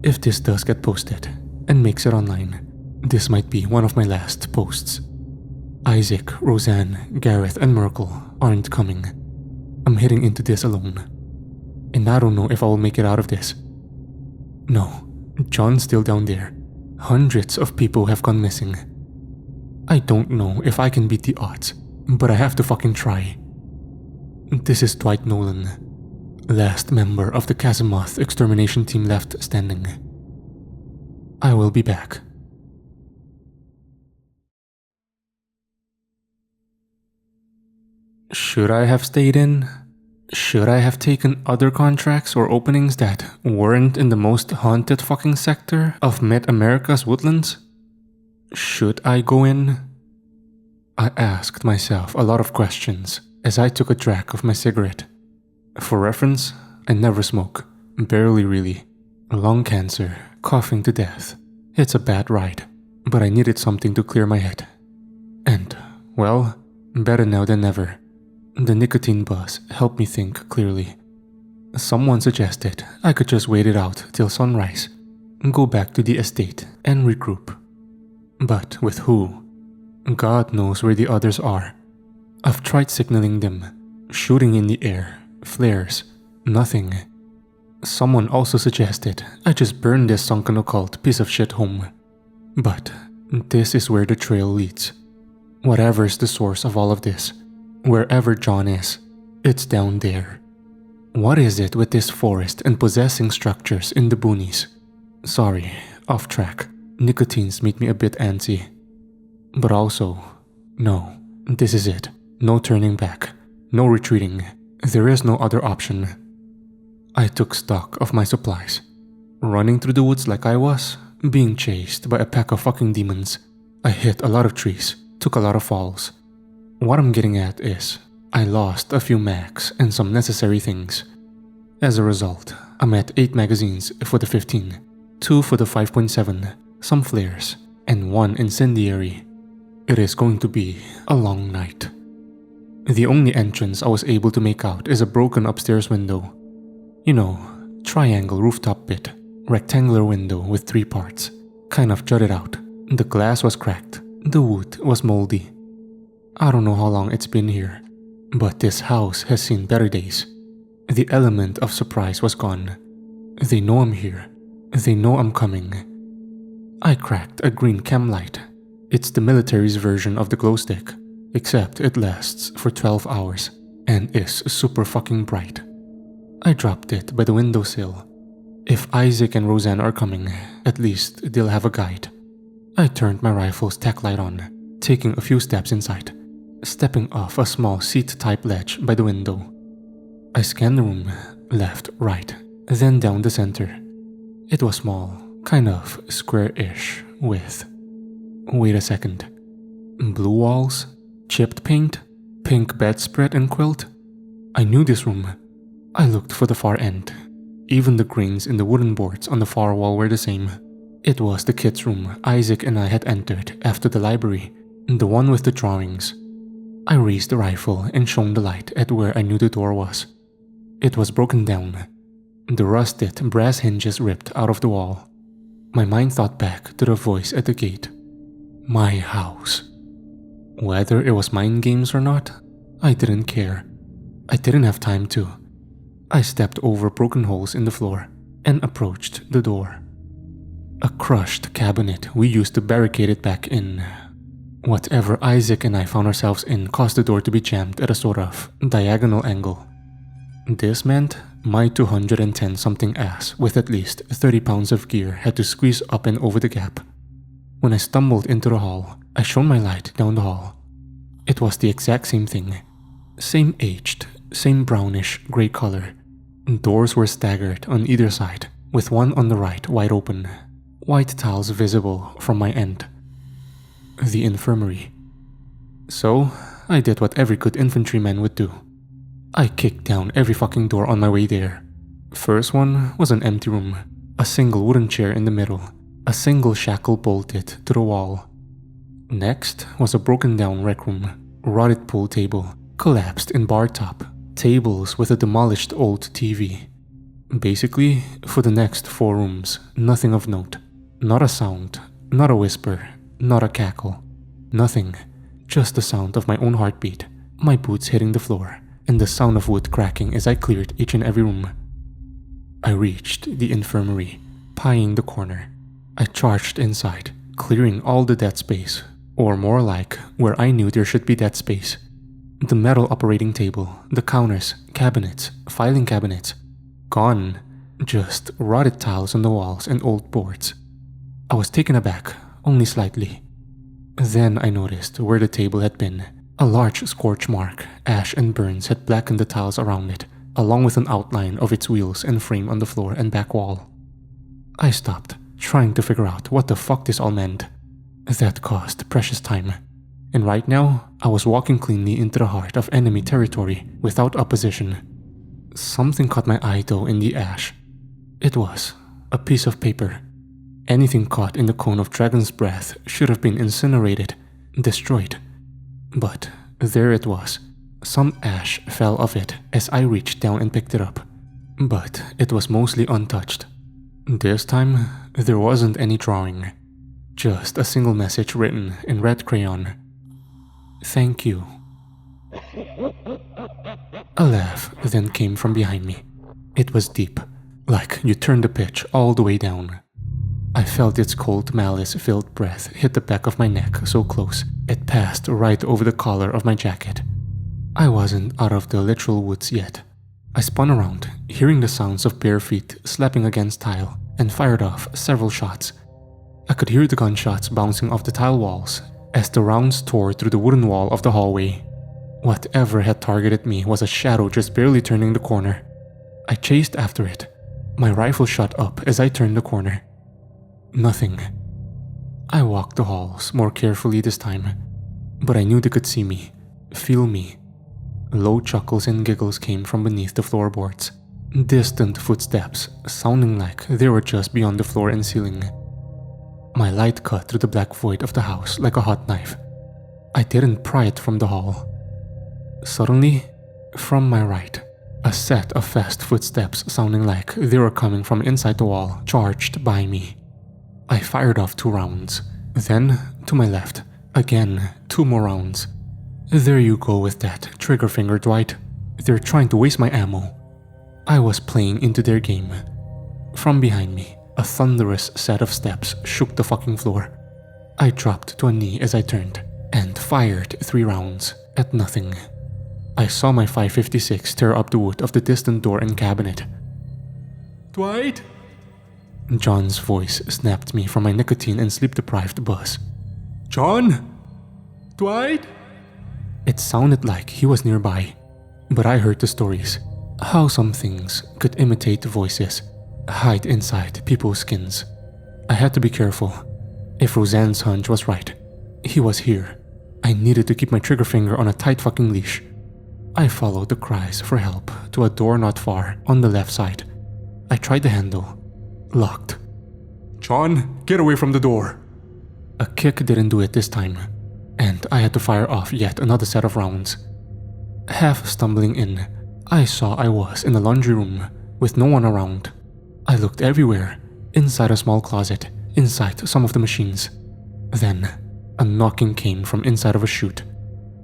If this does get posted, and makes it online. This might be one of my last posts. Isaac, Rosanne, Gareth, and Merkel aren't coming. I'm heading into this alone. And I don't know if I will make it out of this. No, John's still down there. Hundreds of people have gone missing. I don't know if I can beat the odds, but I have to fucking try. This is Dwight Nolan, last member of the Casamoth extermination team left standing. I will be back. Should I have stayed in? Should I have taken other contracts or openings that weren't in the most haunted fucking sector of Mid-America's woodlands? Should I go in? I asked myself a lot of questions as I took a drag of my cigarette. For reference, I never smoke, barely really. Lung cancer, coughing to death. It's a bad ride, but I needed something to clear my head. And, well, better now than never. The nicotine buzz helped me think clearly. Someone suggested I could just wait it out till sunrise, go back to the estate and regroup. But with who? God knows where the others are. I've tried signaling them, shooting in the air, flares, nothing. Someone also suggested I just burn this sunken occult piece of shit home. But this is where the trail leads. Whatever's the source of all of this, wherever John is, it's down there. What is it with this forest and possessing structures in the boonies? Sorry, off track. Nicotines make me a bit antsy. But also, no, this is it. No turning back. No retreating. There is no other option. I took stock of my supplies. Running through the woods like I was, being chased by a pack of fucking demons. I hit a lot of trees, took a lot of falls. What I'm getting at is, I lost a few mags and some necessary things. As a result, I'm at 8 magazines for the 15, 2 for the 5.7, some flares, and 1 incendiary. It is going to be a long night. The only entrance I was able to make out is a broken upstairs window. You know, triangle rooftop bit, rectangular window with 3 parts, kind of jutted out. The glass was cracked, the wood was moldy. I don't know how long it's been here, but this house has seen better days. The element of surprise was gone. They know I'm here. They know I'm coming. I cracked a green chem light. It's the military's version of the glow stick, except it lasts for 12 hours and is super fucking bright. I dropped it by the windowsill. If Isaac and Rosanne are coming, at least they'll have a guide. I turned my rifle's tack light on, taking a few steps inside, stepping off a small seat-type ledge by the window. I scanned the room, left, right, then down the center. It was small, kind of square-ish with... Wait a second. Blue walls? Chipped paint? Pink bedspread and quilt? I knew this room. I looked for the far end. Even the grains in the wooden boards on the far wall were the same. It was the kids' room Isaac and I had entered after the library, the one with the drawings. I raised the rifle and shone the light at where I knew the door was. It was broken down. The rusted brass hinges ripped out of the wall. My mind thought back to the voice at the gate. My house. Whether it was mind games or not, I didn't care. I didn't have time to. I stepped over broken holes in the floor and approached the door. A crushed cabinet we used to barricade it back in. Whatever Isaac and I found ourselves in caused the door to be jammed at a sort of diagonal angle. This meant my 210-something ass with at least 30 pounds of gear had to squeeze up and over the gap. When I stumbled into the hall, I shone my light down the hall. It was the exact same thing. Same aged, same brownish gray color. Doors were staggered on either side, with one on the right wide open. White tiles visible from my end. The infirmary. So, I did what every good infantryman would do. I kicked down every fucking door on my way there. First one was an empty room. A single wooden chair in the middle. A single shackle bolted to the wall. Next was a broken down rec room. Rotted pool table. Collapsed in bar top. Tables with a demolished old TV. Basically, for the next 4 rooms, nothing of note. Not a sound, not a whisper, not a cackle. Nothing. Just the sound of my own heartbeat, my boots hitting the floor, and the sound of wood cracking as I cleared each and every room. I reached the infirmary, pieing the corner. I charged inside, clearing all the dead space, or more like where I knew there should be dead space. The metal operating table, the counters, cabinets, filing cabinets, gone. Just rotted tiles on the walls and old boards. I was taken aback, only slightly. Then I noticed where the table had been. A large scorch mark, ash and burns had blackened the tiles around it, along with an outline of its wheels and frame on the floor and back wall. I stopped, trying to figure out what the fuck this all meant. That cost precious time. And right now, I was walking cleanly into the heart of enemy territory without opposition. Something caught my eye though in the ash. It was a piece of paper. Anything caught in the cone of dragon's breath should have been incinerated, destroyed. But there it was. Some ash fell off it as I reached down and picked it up. But it was mostly untouched. This time, there wasn't any drawing. Just a single message written in red crayon. Thank you. A laugh then came from behind me. It was deep, like you turned the pitch all the way down. I felt its cold malice-filled breath hit the back of my neck so close, it passed right over the collar of my jacket. I wasn't out of the literal woods yet. I spun around, hearing the sounds of bare feet slapping against tile, and fired off several shots. I could hear the gunshots bouncing off the tile walls as the rounds tore through the wooden wall of the hallway. Whatever had targeted me was a shadow just barely turning the corner. I chased after it. My rifle shot up as I turned the corner. Nothing. I walked the halls more carefully this time, but I knew they could see me, feel me. Low chuckles and giggles came from beneath the floorboards. Distant footsteps, sounding like they were just beyond the floor and ceiling. My light cut through the black void of the house like a hot knife. I didn't pry it from the hall. Suddenly, from my right, a set of fast footsteps sounding like they were coming from inside the wall charged by me. I fired off 2 rounds. Then, to my left, again 2 more rounds. There you go with that trigger finger, Dwight. They're trying to waste my ammo. I was playing into their game. From behind me, a thunderous set of steps shook the fucking floor. I dropped to a knee as I turned, and fired 3 rounds at nothing. I saw my 5.56 tear up the wood of the distant door and cabinet. Dwight? John's voice snapped me from my nicotine and sleep-deprived buzz. John? Dwight? It sounded like he was nearby, but I heard the stories. How some things could imitate voices, hide inside people's skins. I had to be careful. If Rosanne's hunch was right, he was here. I needed to keep my trigger finger on a tight fucking leash. I followed the cries for help to a door not far on the left side. I tried the handle. Locked. John, get away from the door. A kick didn't do it this time, and I had to fire off yet another set of rounds. Half stumbling in, I saw I was in a laundry room with no one around. I looked everywhere, inside a small closet, inside some of the machines. Then, a knocking came from inside of a chute.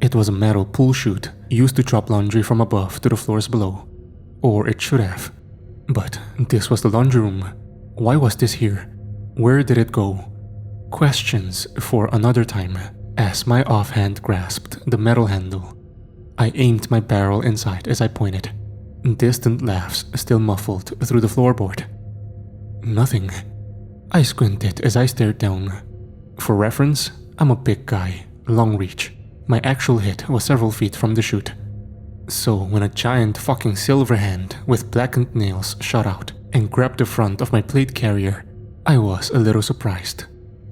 It was a metal pull chute used to drop laundry from above to the floors below. Or it should have. But this was the laundry room. Why was this here? Where did it go? Questions for another time, as my offhand grasped the metal handle. I aimed my barrel inside as I pointed. Distant laughs still muffled through the floorboard. Nothing. I squinted as I stared down. For reference, I'm a big guy, long reach. My actual hit was several feet from the chute. So when a giant fucking silver hand with blackened nails shot out and grabbed the front of my plate carrier, I was a little surprised.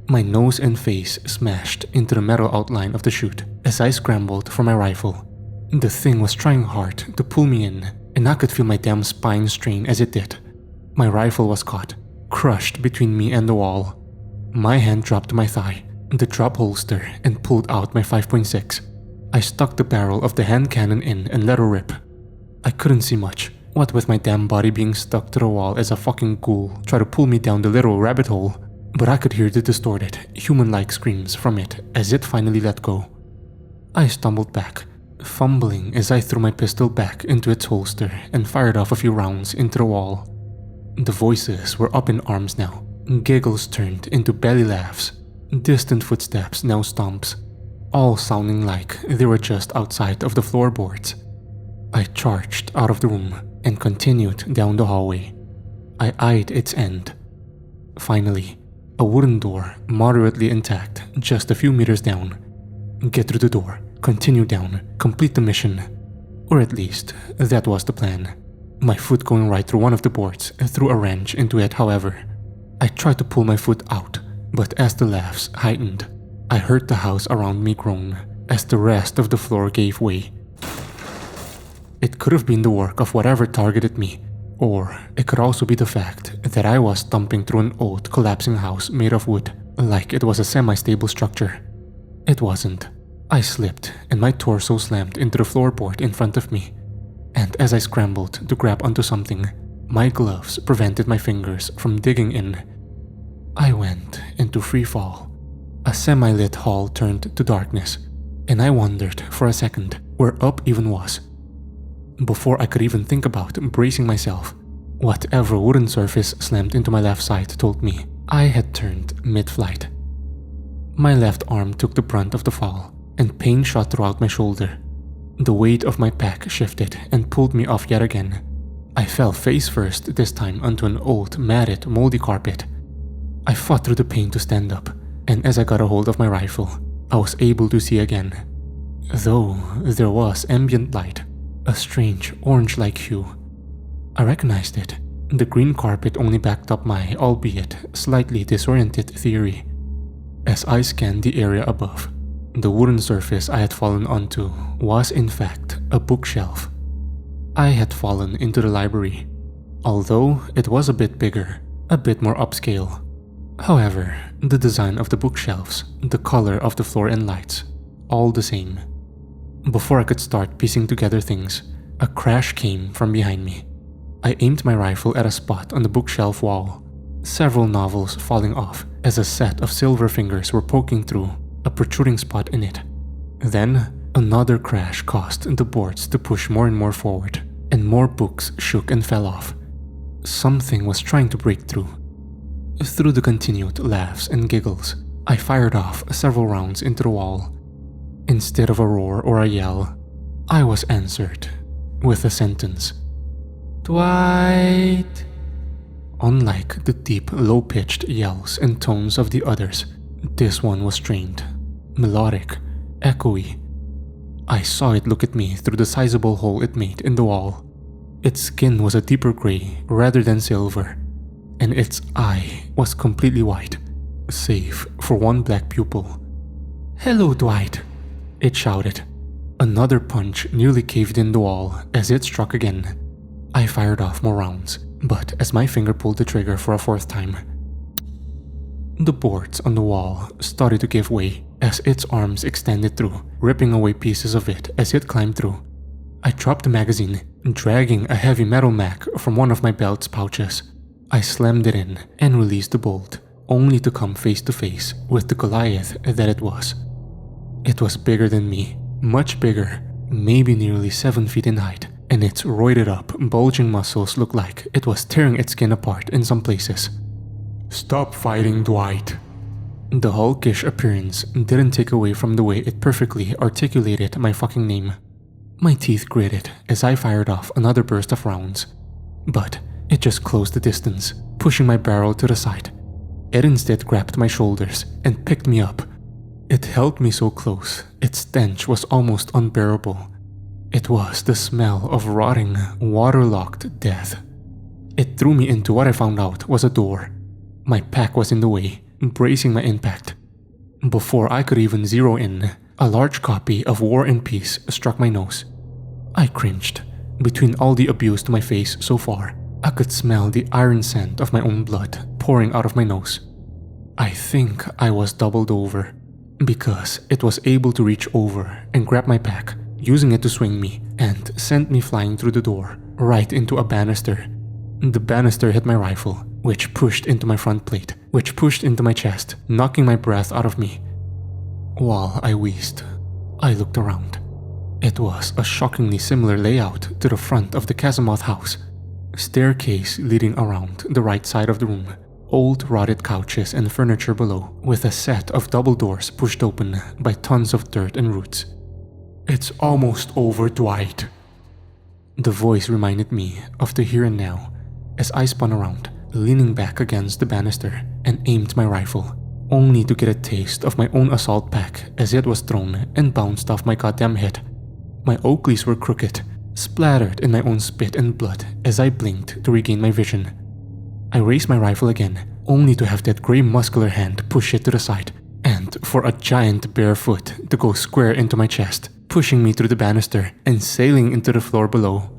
My nose and face smashed into the metal outline of the chute as I scrambled for my rifle. The thing was trying hard to pull me in, and I could feel my damn spine strain as it did. My rifle was caught, crushed between me and the wall. My hand dropped to my thigh, the drop holster, and pulled out my 5.6. I stuck the barrel of the hand cannon in and let her rip. I couldn't see much, what with my damn body being stuck to the wall as a fucking ghoul tried to pull me down the little rabbit hole. but I could hear the distorted, human-like screams from it as it finally let go. I stumbled back, fumbling as I threw my pistol back into its holster and fired off a few rounds into the wall. The voices were up in arms now, giggles turned into belly laughs, distant footsteps now stomps, all sounding like they were just outside of the floorboards. I charged out of the room and continued down the hallway. I eyed its end. Finally, a wooden door, moderately intact, just a few meters down. Get through the door, continue down, complete the mission. Or at least, that was the plan. My foot going right through one of the boards threw a wrench into it, however. I tried to pull my foot out, but as the laughs heightened, I heard the house around me groan as the rest of the floor gave way. It could have been the work of whatever targeted me, or it could also be the fact that I was thumping through an old collapsing house made of wood, like it was a semi-stable structure. It wasn't. I slipped and my torso slammed into the floorboard in front of me, and as I scrambled to grab onto something, my gloves prevented my fingers from digging in. I went into free fall. A semi-lit hall turned to darkness, and I wondered for a second where up even was. Before I could even think about bracing myself, whatever wooden surface slammed into my left side told me I had turned mid-flight. My left arm took the brunt of the fall, and pain shot throughout my shoulder. The weight of my pack shifted and pulled me off yet again. I fell face first this time onto an old, matted, moldy carpet. I fought through the pain to stand up, and as I got a hold of my rifle, I was able to see again. Though there was ambient light, a strange orange-like hue. I recognized it. The green carpet only backed up my, albeit slightly disoriented, theory. As I scanned the area above, the wooden surface I had fallen onto was in fact a bookshelf. I had fallen into the library, although it was a bit bigger, a bit more upscale. However, the design of the bookshelves, the color of the floor and lights, all the same. Before I could start piecing together things, a crash came from behind me. I aimed my rifle at a spot on the bookshelf wall, several novels falling off as a set of silver fingers were poking through a protruding spot in it. Then, another crash caused the boards to push more and more forward, and more books shook and fell off. Something was trying to break through. Through the continued laughs and giggles, I fired off several rounds into the wall. Instead of a roar or a yell, I was answered with a sentence. "Dwight!" Unlike the deep, low-pitched yells and tones of the others, this one was strained, melodic, echoey. I saw it look at me through the sizable hole it made in the wall. Its skin was a deeper gray rather than silver, and its eye was completely white, save for one black pupil. "Hello, Dwight," it shouted. Another punch nearly caved in the wall as it struck again. I fired off more rounds, but as my finger pulled the trigger for a fourth time, the boards on the wall started to give way as its arms extended through, ripping away pieces of it as it climbed through. I dropped the magazine, dragging a heavy metal mag from one of my belt's pouches. I slammed it in and released the bolt, only to come face to face with the Goliath that it was. It was bigger than me, much bigger, maybe nearly 7 feet in height, and its roided up, bulging muscles looked like it was tearing its skin apart in some places. "Stop fighting, Dwight." The hulkish appearance didn't take away from the way it perfectly articulated my fucking name. My teeth gritted as I fired off another burst of rounds, but it just closed the distance, pushing my barrel to the side. It instead grabbed my shoulders and picked me up. It held me so close, its stench was almost unbearable. It was the smell of rotting, waterlogged death. It threw me into what I found out was a door. My pack was in the way, bracing my impact. Before I could even zero in, a large copy of War and Peace struck my nose. I cringed. Between all the abuse to my face so far, I could smell the iron scent of my own blood pouring out of my nose. I think I was doubled over, because it was able to reach over and grab my pack, using it to swing me, and sent me flying through the door, right into a banister. The banister hit my rifle, which pushed into my front plate, which pushed into my chest, knocking my breath out of me. While I wheezed, I looked around. It was a shockingly similar layout to the front of the Casamoth house. Staircase leading around the right side of the room. Old rotted couches and furniture below, with a set of double doors pushed open by tons of dirt and roots. "It's almost over, Dwight." The voice reminded me of the here and now as I spun around, leaning back against the banister, and aimed my rifle, only to get a taste of my own assault pack as it was thrown and bounced off my goddamn head. My Oakleys were crooked, splattered in my own spit and blood as I blinked to regain my vision. I raised my rifle again, only to have that grey muscular hand push it to the side, and for a giant bare foot to go square into my chest, pushing me through the banister and sailing into the floor below.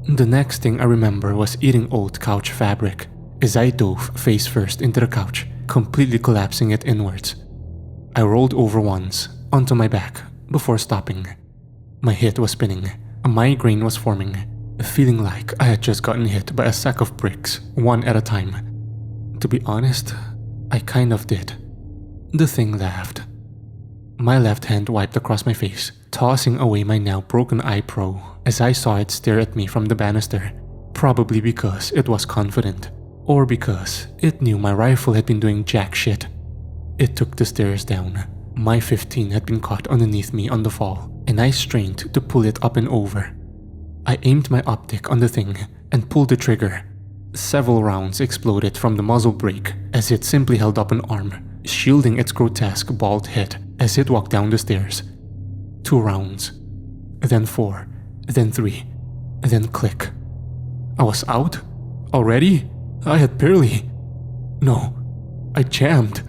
The next thing I remember was eating old couch fabric as I dove face first into the couch, completely collapsing it inwards. I rolled over once, onto my back, before stopping. My head was spinning, a migraine was forming, feeling like I had just gotten hit by a sack of bricks, one at a time. To be honest, I kind of did. The thing laughed. My left hand wiped across my face, tossing away my now broken eye pro as I saw it stare at me from the banister, probably because it was confident, or because it knew my rifle had been doing jack shit. It took the stairs down. My 15 had been caught underneath me on the fall, and I strained to pull it up and over. I aimed my optic on the thing and pulled the trigger. Several rounds exploded from the muzzle brake as it simply held up an arm, shielding its grotesque bald head as it walked down the stairs. 2 rounds, then 4, then 3, then click. I was out? Already? I had barely... No, I jammed.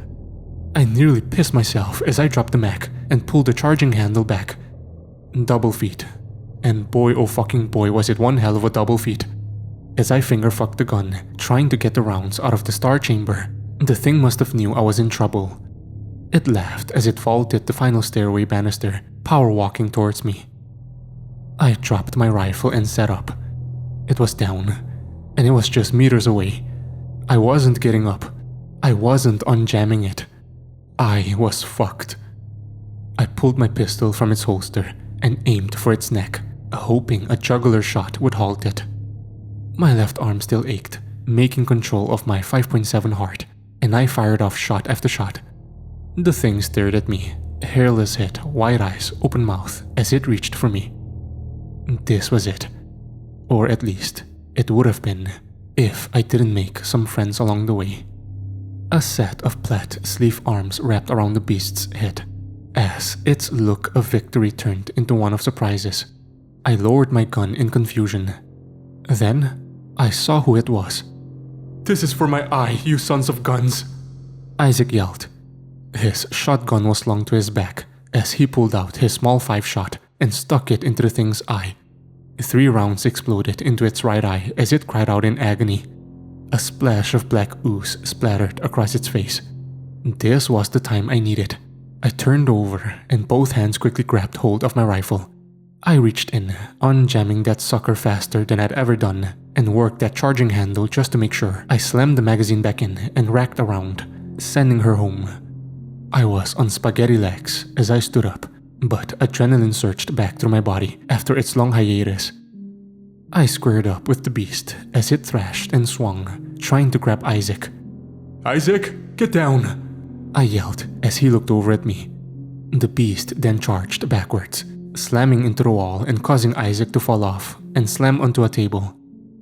I nearly pissed myself as I dropped the mag and pulled the charging handle back. Double feet. And boy oh fucking boy was it one hell of a double feet. As I finger-fucked the gun, trying to get the rounds out of the star chamber, the thing must have knew I was in trouble. It laughed as it vaulted the final stairway banister, power-walking towards me. I dropped my rifle and sat up. It was down, and it was just meters away. I wasn't getting up. I wasn't unjamming it. I was fucked. I pulled my pistol from its holster and aimed for its neck, hoping a jugular shot would halt it. My left arm still ached, making control of my 5.7 heart, and I fired off shot after shot. The thing stared at me, hairless head, wide eyes, open mouth, as it reached for me. This was it. Or at least, it would have been, if I didn't make some friends along the way. A set of plaid sleeve arms wrapped around the beast's head, as its look of victory turned into one of surprises. I lowered my gun in confusion. Then, I saw who it was. "This is for my eye, you sons of guns!" Isaac yelled. His shotgun was slung to his back as he pulled out his small 5-shot and stuck it into the thing's eye. 3 rounds exploded into its right eye as it cried out in agony. A splash of black ooze splattered across its face. This was the time I needed. I turned over and both hands quickly grabbed hold of my rifle. I reached in, unjamming that sucker faster than I'd ever done, and worked that charging handle just to make sure. I slammed the magazine back in and racked around, sending her home. I was on spaghetti legs as I stood up, but adrenaline surged back through my body after its long hiatus. I squared up with the beast as it thrashed and swung, trying to grab Isaac. "Isaac, get down!" I yelled as he looked over at me. The beast then charged backwards, slamming into the wall and causing Isaac to fall off and slam onto a table.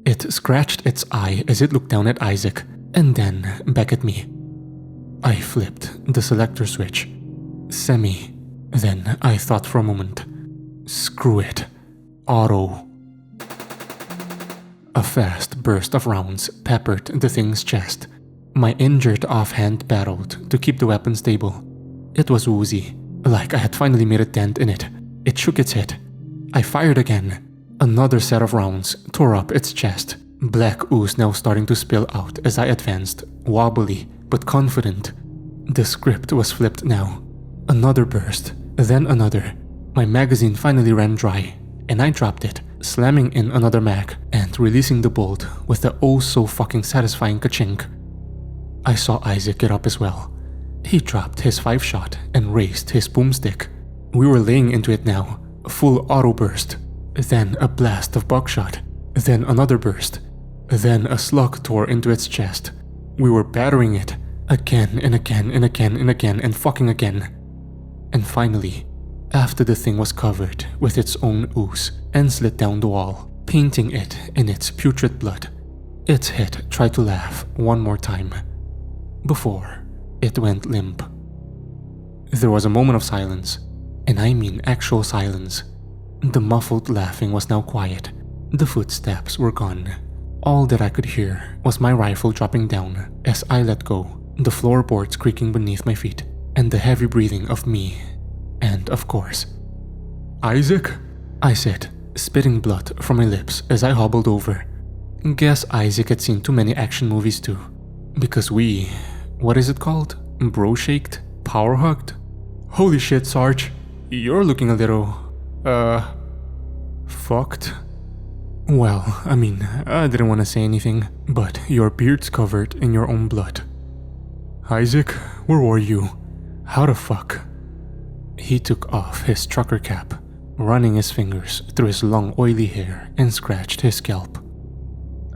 It scratched its eye as it looked down at Isaac, and then back at me. I flipped the selector switch. Semi. Then I thought for a moment. Screw it. Auto. A fast burst of rounds peppered the thing's chest. My injured offhand battled to keep the weapon stable. It was woozy, like I had finally made a dent in it. It shook its head. I fired again. Another set of rounds tore up its chest, black ooze now starting to spill out as I advanced, wobbly but confident. The script was flipped now. Another burst, then another. My magazine finally ran dry, and I dropped it, slamming in another mag and releasing the bolt with the oh so fucking satisfying ka-chink. I saw Isaac get up as well. He dropped his 5-shot and raised his boomstick. We were laying into it now, a full auto burst, then a blast of buckshot, then another burst, then a slug tore into its chest. We were battering it again and again and again and again and fucking again. And finally, after the thing was covered with its own ooze and slid down the wall, painting it in its putrid blood, its head tried to laugh one more time before it went limp. There was a moment of silence, and I mean actual silence. The muffled laughing was now quiet. The footsteps were gone. All that I could hear was my rifle dropping down as I let go, the floorboards creaking beneath my feet, and the heavy breathing of me, and of course, Isaac? I said, spitting blood from my lips as I hobbled over. Guess Isaac had seen too many action movies too. Because we, what is it called? Bro-shaked? Power-hugged? Holy shit, Sarge. You're looking a little, fucked. Well, I mean, I didn't want to say anything, but your beard's covered in your own blood. Isaac, where were you? How the fuck? He took off his trucker cap, running his fingers through his long oily hair and scratched his scalp.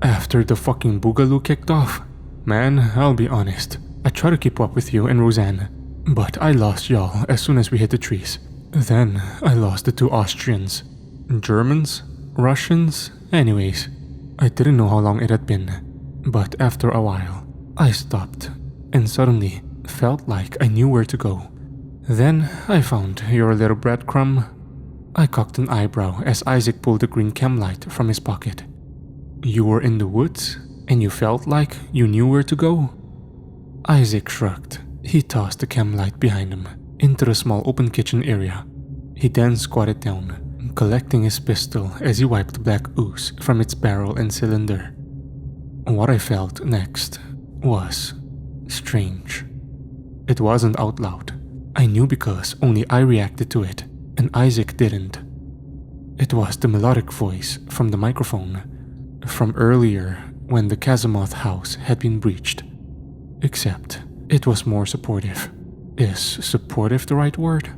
After the fucking boogaloo kicked off, man, I'll be honest, I tried to keep up with you and Rosanne, but I lost y'all as soon as we hit the trees. Then I lost the 2 Austrians. Germans? Russians? Anyways, I didn't know how long it had been, but after a while, I stopped and suddenly felt like I knew where to go. Then I found your little breadcrumb. I cocked an eyebrow as Isaac pulled the green chem light from his pocket. You were in the woods, and you felt like you knew where to go? Isaac shrugged. He tossed the chem light behind him into the small open kitchen area. He then squatted down, collecting his pistol as he wiped black ooze from its barrel and cylinder. What I felt next was strange. It wasn't out loud. I knew because only I reacted to it, and Isaac didn't. It was the melodic voice from the microphone, from earlier when the Kazamoth house had been breached. Except it was more supportive. Is supportive the right word?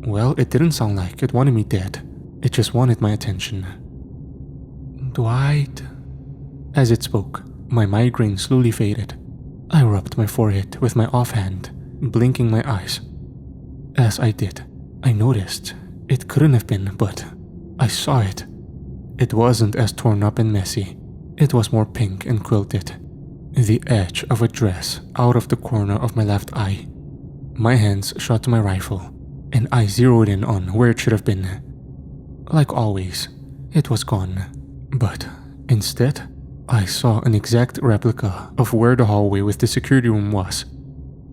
Well, it didn't sound like it wanted me dead. It just wanted my attention. Dwight. As it spoke, my migraine slowly faded. I rubbed my forehead with my offhand, blinking my eyes. As I did, I noticed it couldn't have been, but I saw it. It wasn't as torn up and messy. It was more pink and quilted. The edge of a dress out of the corner of my left eye. My hands shot to my rifle, and I zeroed in on where it should have been. Like always, it was gone, but instead, I saw an exact replica of where the hallway with the security room was.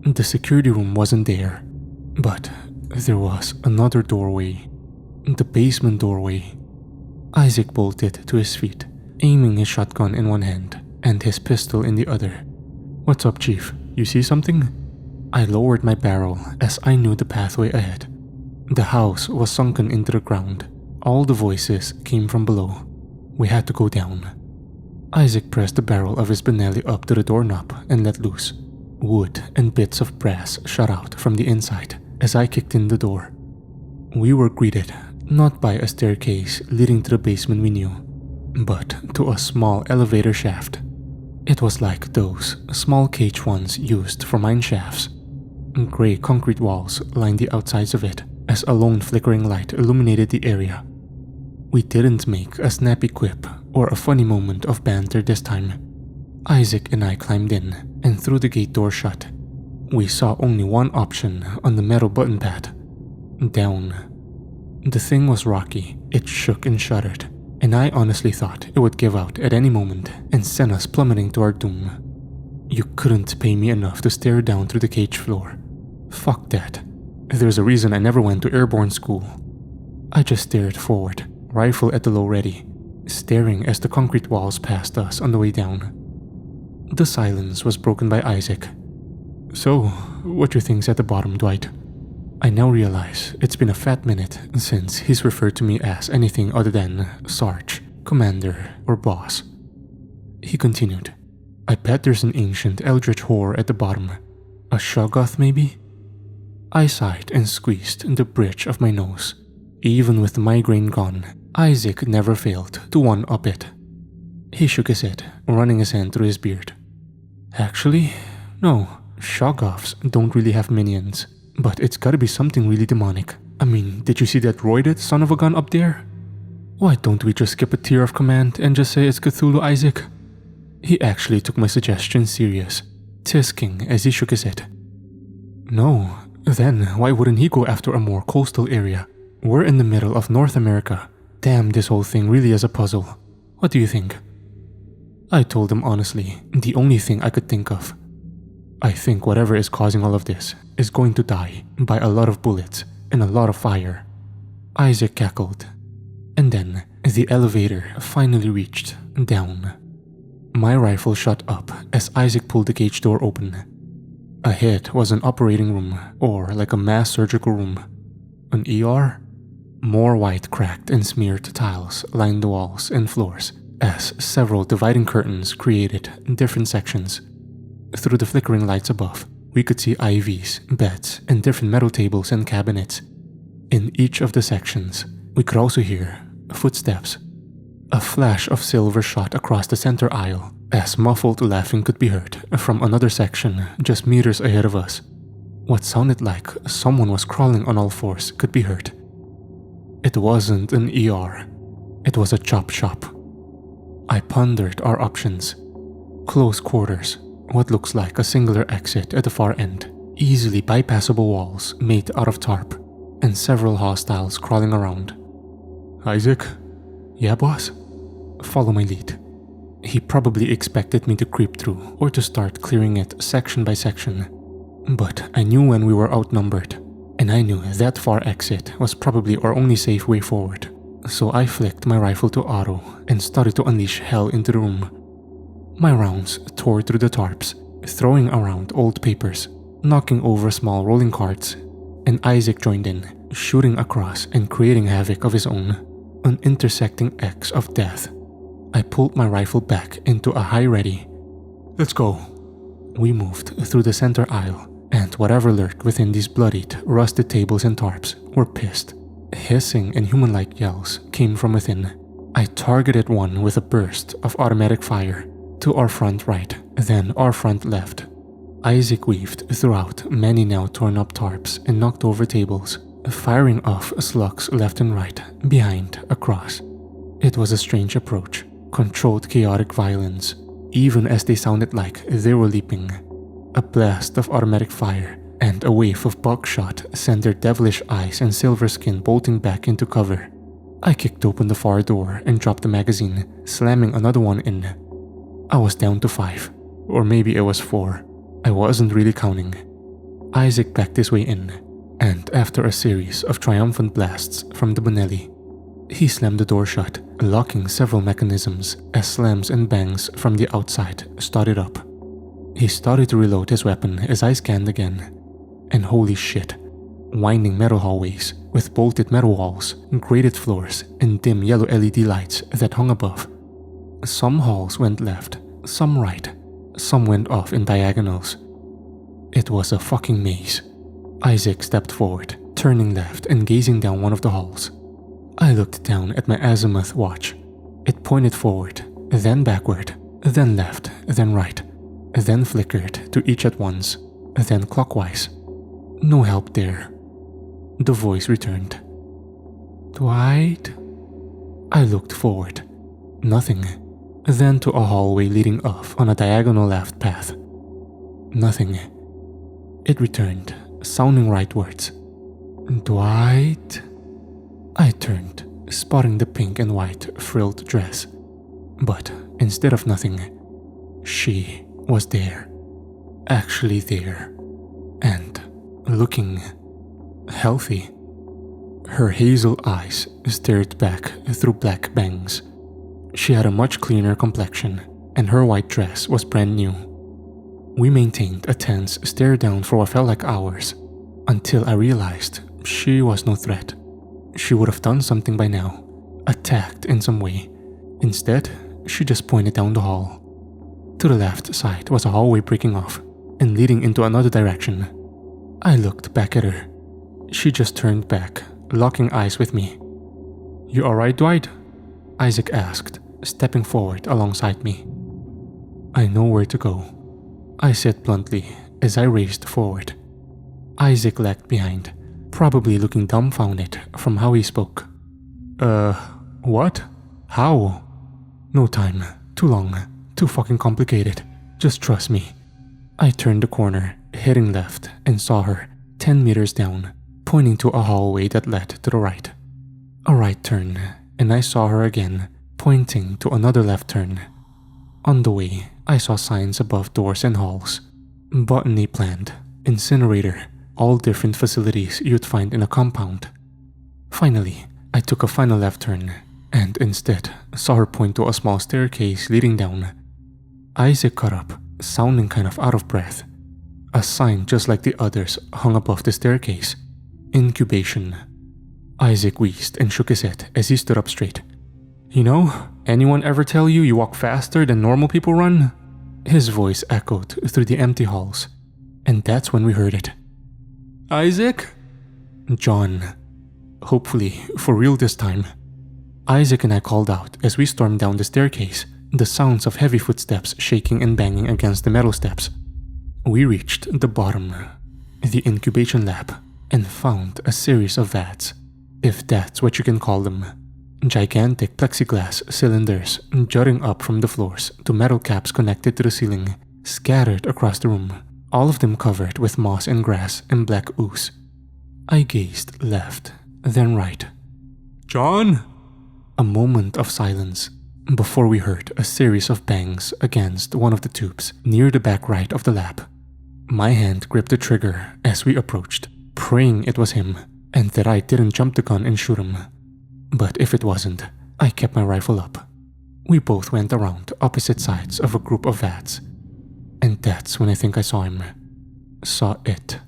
The security room wasn't there, but there was another doorway. The basement doorway. Isaac bolted to his feet, aiming his shotgun in one hand and his pistol in the other. What's up, Chief? You see something? I lowered my barrel as I knew the pathway ahead. The house was sunken into the ground. All the voices came from below. We had to go down. Isaac pressed the barrel of his Benelli up to the doorknob and let loose. Wood and bits of brass shot out from the inside as I kicked in the door. We were greeted not by a staircase leading to the basement we knew, but to a small elevator shaft. It was like those small cage ones used for mine shafts. Gray concrete walls lined the outsides of it as a lone flickering light illuminated the area. We didn't make a snappy quip or a funny moment of banter this time. Isaac and I climbed in and threw the gate door shut. We saw only one option on the metal button pad. Down. The thing was rocky, it shook and shuddered, and I honestly thought it would give out at any moment and send us plummeting to our doom. You couldn't pay me enough to stare down through the cage floor. Fuck that. There's a reason I never went to airborne school. I just stared forward, rifle at the low ready, staring as the concrete walls passed us on the way down. The silence was broken by Isaac. So, what you think's at the bottom, Dwight? I now realize it's been a fat minute since he's referred to me as anything other than Sarge. commander, or boss. He continued, I bet there's an ancient eldritch horror at the bottom. A Shoggoth maybe? I sighed and squeezed the bridge of my nose. Even with the migraine gone, Isaac never failed to one-up it. He shook his head, running his hand through his beard. Actually, no, Shoggoths don't really have minions, but it's gotta be something really demonic. I mean, did you see that roided son of a gun up there? Why don't we just skip a tier of command and just say it's Cthulhu, Isaac? He actually took my suggestion serious, tisking as he shook his head. No, then why wouldn't he go after a more coastal area? We're in the middle of North America. Damn, this whole thing really is a puzzle. What do you think? I told him honestly, the only thing I could think of. I think whatever is causing all of this is going to die by a lot of bullets and a lot of fire. Isaac cackled. And then the elevator finally reached down. My rifle shot up as Isaac pulled the cage door open. Ahead was an operating room, or like a mass surgical room. An ER? More white cracked and smeared tiles lined the walls and floors as several dividing curtains created different sections. Through the flickering lights above, we could see IVs, beds, and different metal tables and cabinets. In each of the sections, we could also hear footsteps. A flash of silver shot across the center aisle as muffled laughing could be heard from another section just meters ahead of us. What sounded like someone was crawling on all fours could be heard. It wasn't an ER. It was a chop shop. I pondered our options. Close quarters, what looks like a singular exit at the far end, easily bypassable walls made out of tarp, and several hostiles crawling around. Isaac? Yeah, boss? Follow my lead. He probably expected me to creep through or to start clearing it section by section. But I knew when we were outnumbered, and I knew that far exit was probably our only safe way forward. So I flicked my rifle to auto and started to unleash hell into the room. My rounds tore through the tarps, throwing around old papers, knocking over small rolling carts, and Isaac joined in, shooting across and creating havoc of his own, an intersecting X of death. I pulled my rifle back into a high ready. Let's go. We moved through the center aisle, and whatever lurked within these bloodied, rusted tables and tarps were pissed. Hissing and human-like yells came from within. I targeted one with a burst of automatic fire, to our front right, then our front left. Isaac weaved throughout many now torn up tarps and knocked over tables, firing off slugs left and right, behind, across. It was a strange approach, controlled chaotic violence, even as they sounded like they were leaping. A blast of automatic fire and a wave of buckshot sent their devilish eyes and silver skin bolting back into cover. I kicked open the far door and dropped the magazine, slamming another one in. I was down to 5, or maybe it was 4. I wasn't really counting. Isaac backed his way in, and after a series of triumphant blasts from the Bonelli, he slammed the door shut, locking several mechanisms as slams and bangs from the outside started up. He started to reload his weapon as I scanned again. And holy shit, winding metal hallways with bolted metal walls, grated floors, and dim yellow LED lights that hung above. Some halls went left, some right, some went off in diagonals. It was a fucking maze. Isaac stepped forward, turning left and gazing down one of the halls. I looked down at my azimuth watch. It pointed forward, then backward, then left, then right, then flickered to each at once, then clockwise. No help there. The voice returned. Dwight? I looked forward. Nothing. Then to a hallway leading off on a diagonal left path. Nothing. It returned, sounding rightwards. Dwight? I turned, spotting the pink and white frilled dress. But instead of nothing, she was there. Actually there. And looking healthy. Her hazel eyes stared back through black bangs. She had a much cleaner complexion, and her white dress was brand new. We maintained a tense stare down for what felt like hours, until I realized she was no threat. She would have done something by now, attacked in some way, Instead, she just pointed down the hall. To the left side was a hallway breaking off and leading into another direction. I looked back at her. She just turned back, locking eyes with me. "You alright, Dwight?" Isaac asked, stepping forward alongside me. "I know where to go," I said bluntly as I raced forward. Isaac lagged behind, probably looking dumbfounded from how he spoke. What? How?" "No time. Too long. Too fucking complicated. Just trust me." I turned the corner, heading left, and saw her, 10 meters down, pointing to a hallway that led to the right. A right turn, and I saw her again, pointing to another left turn. On the way, I saw signs above doors and halls. Botany plant, incinerator, all different facilities you'd find in a compound. Finally, I took a final left turn, and instead saw her point to a small staircase leading down. Isaac caught up, sounding kind of out of breath. A sign just like the others hung above the staircase. Incubation. Isaac wheezed and shook his head as he stood up straight. "You know, anyone ever tell you you walk faster than normal people run?" His voice echoed through the empty halls, and that's when we heard it. "Isaac?" "John." Hopefully, for real this time. Isaac and I called out as we stormed down the staircase, the sounds of heavy footsteps shaking and banging against the metal steps. We reached the bottom, the incubation lab, and found a series of vats, if that's what you can call them. Gigantic plexiglass cylinders jutting up from the floors to metal caps connected to the ceiling, scattered across the room, all of them covered with moss and grass and black ooze. I gazed left, then right. "John?" A moment of silence before we heard a series of bangs against one of the tubes near the back right of the lab. My hand gripped the trigger as we approached, praying it was him and that I didn't jump the gun and shoot him. But if it wasn't, I kept my rifle up. We both went around opposite sides of a group of vats. And that's when I think I saw him. Saw it.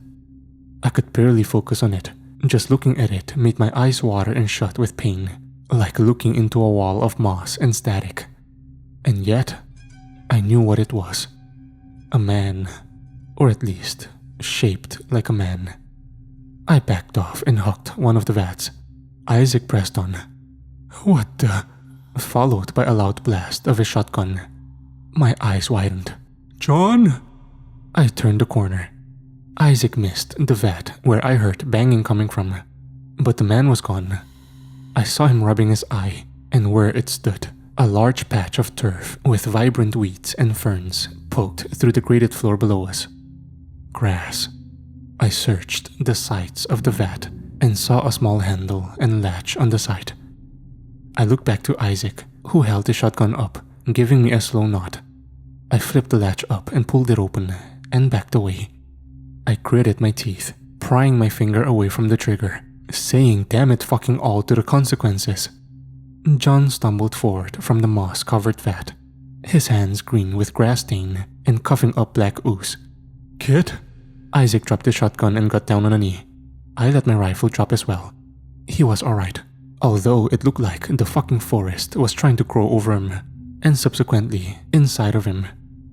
I could barely focus on it. Just looking at it made my eyes water and shut with pain, like looking into a wall of moss and static. And yet, I knew what it was. A man. Or at least, shaped like a man. I backed off and hucked one of the vats. Isaac pressed on. "What the?" Followed by a loud blast of his shotgun. My eyes widened. "John?" I turned the corner. Isaac missed the vat where I heard banging coming from, but the man was gone. I saw him rubbing his eye, and where it stood, a large patch of turf with vibrant weeds and ferns poked through the grated floor below us. Grass. I searched the sides of the vat and saw a small handle and latch on the side. I looked back to Isaac, who held his shotgun up, giving me a slow nod. I flipped the latch up and pulled it open, and backed away. I gritted my teeth, prying my finger away from the trigger, saying damn it fucking all to the consequences. John stumbled forward from the moss-covered vat, his hands green with grass stain and coughing up black ooze. "Kid?" Isaac dropped his shotgun and got down on a knee. I let my rifle drop as well. He was alright, although it looked like the fucking forest was trying to grow over him, and subsequently inside of him.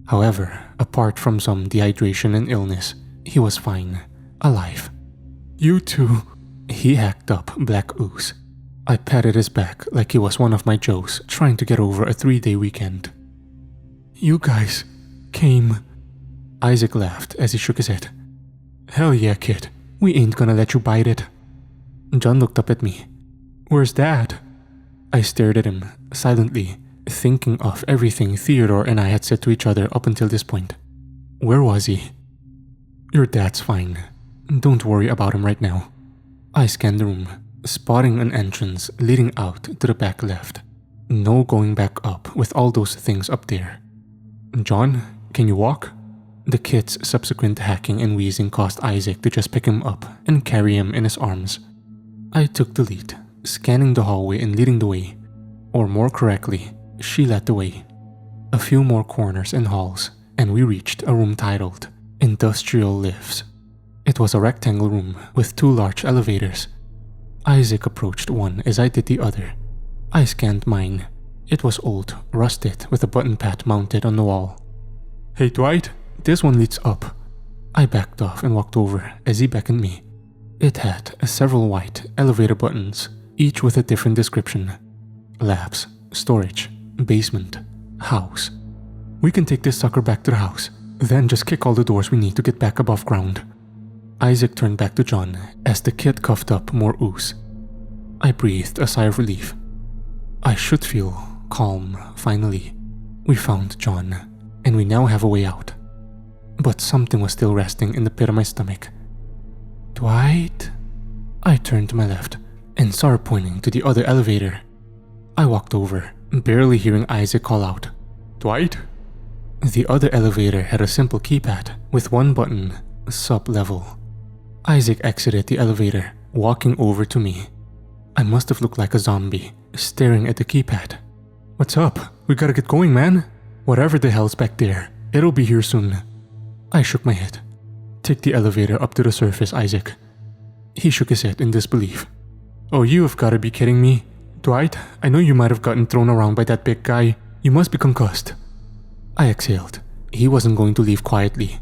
However, apart from some dehydration and illness, he was fine, alive. "You too." He hacked up black ooze. I patted his back like he was one of my Joes trying to get over a 3-day weekend. "You guys came." Isaac laughed as he shook his head. "Hell yeah, kid. We ain't gonna let you bite it." John looked up at me. "Where's Dad?" I stared at him, silently, thinking of everything Theodore and I had said to each other up until this point. Where was he? "Your dad's fine. Don't worry about him right now." I scanned the room, spotting an entrance leading out to the back left. No going back up with all those things up there. "John, can you walk?" The kid's subsequent hacking and wheezing caused Isaac to just pick him up and carry him in his arms. I took the lead, scanning the hallway and leading the way. Or more correctly, she led the way. A few more corners and halls, and we reached a room titled Industrial Lifts. It was a rectangle room with 2 large elevators. Isaac approached one as I did the other. I scanned mine. It was old, rusted, with a button pad mounted on the wall. "Hey Dwight, this one leads up." I backed off and walked over as he beckoned me. It had several white elevator buttons, each with a different description. Labs, storage, basement, house. "We can take this sucker back to the house, then just kick all the doors we need to get back above ground." Isaac turned back to John as the kid coughed up more ooze. I breathed a sigh of relief. I should feel calm, finally. We found John, and we now have a way out. But something was still resting in the pit of my stomach. "Dwight?" I turned to my left and saw her pointing to the other elevator. I walked over, barely hearing Isaac call out, "Dwight?" The other elevator had a simple keypad with one button, sub-level. Isaac exited the elevator, walking over to me. I must have looked like a zombie, staring at the keypad. "What's up? We gotta get going, man. Whatever the hell's back there, it'll be here soon." I shook my head. "Take the elevator up to the surface, Isaac." He shook his head in disbelief. "Oh, you have gotta be kidding me. Dwight, I know you might have gotten thrown around by that big guy. You must be concussed." I exhaled. He wasn't going to leave quietly.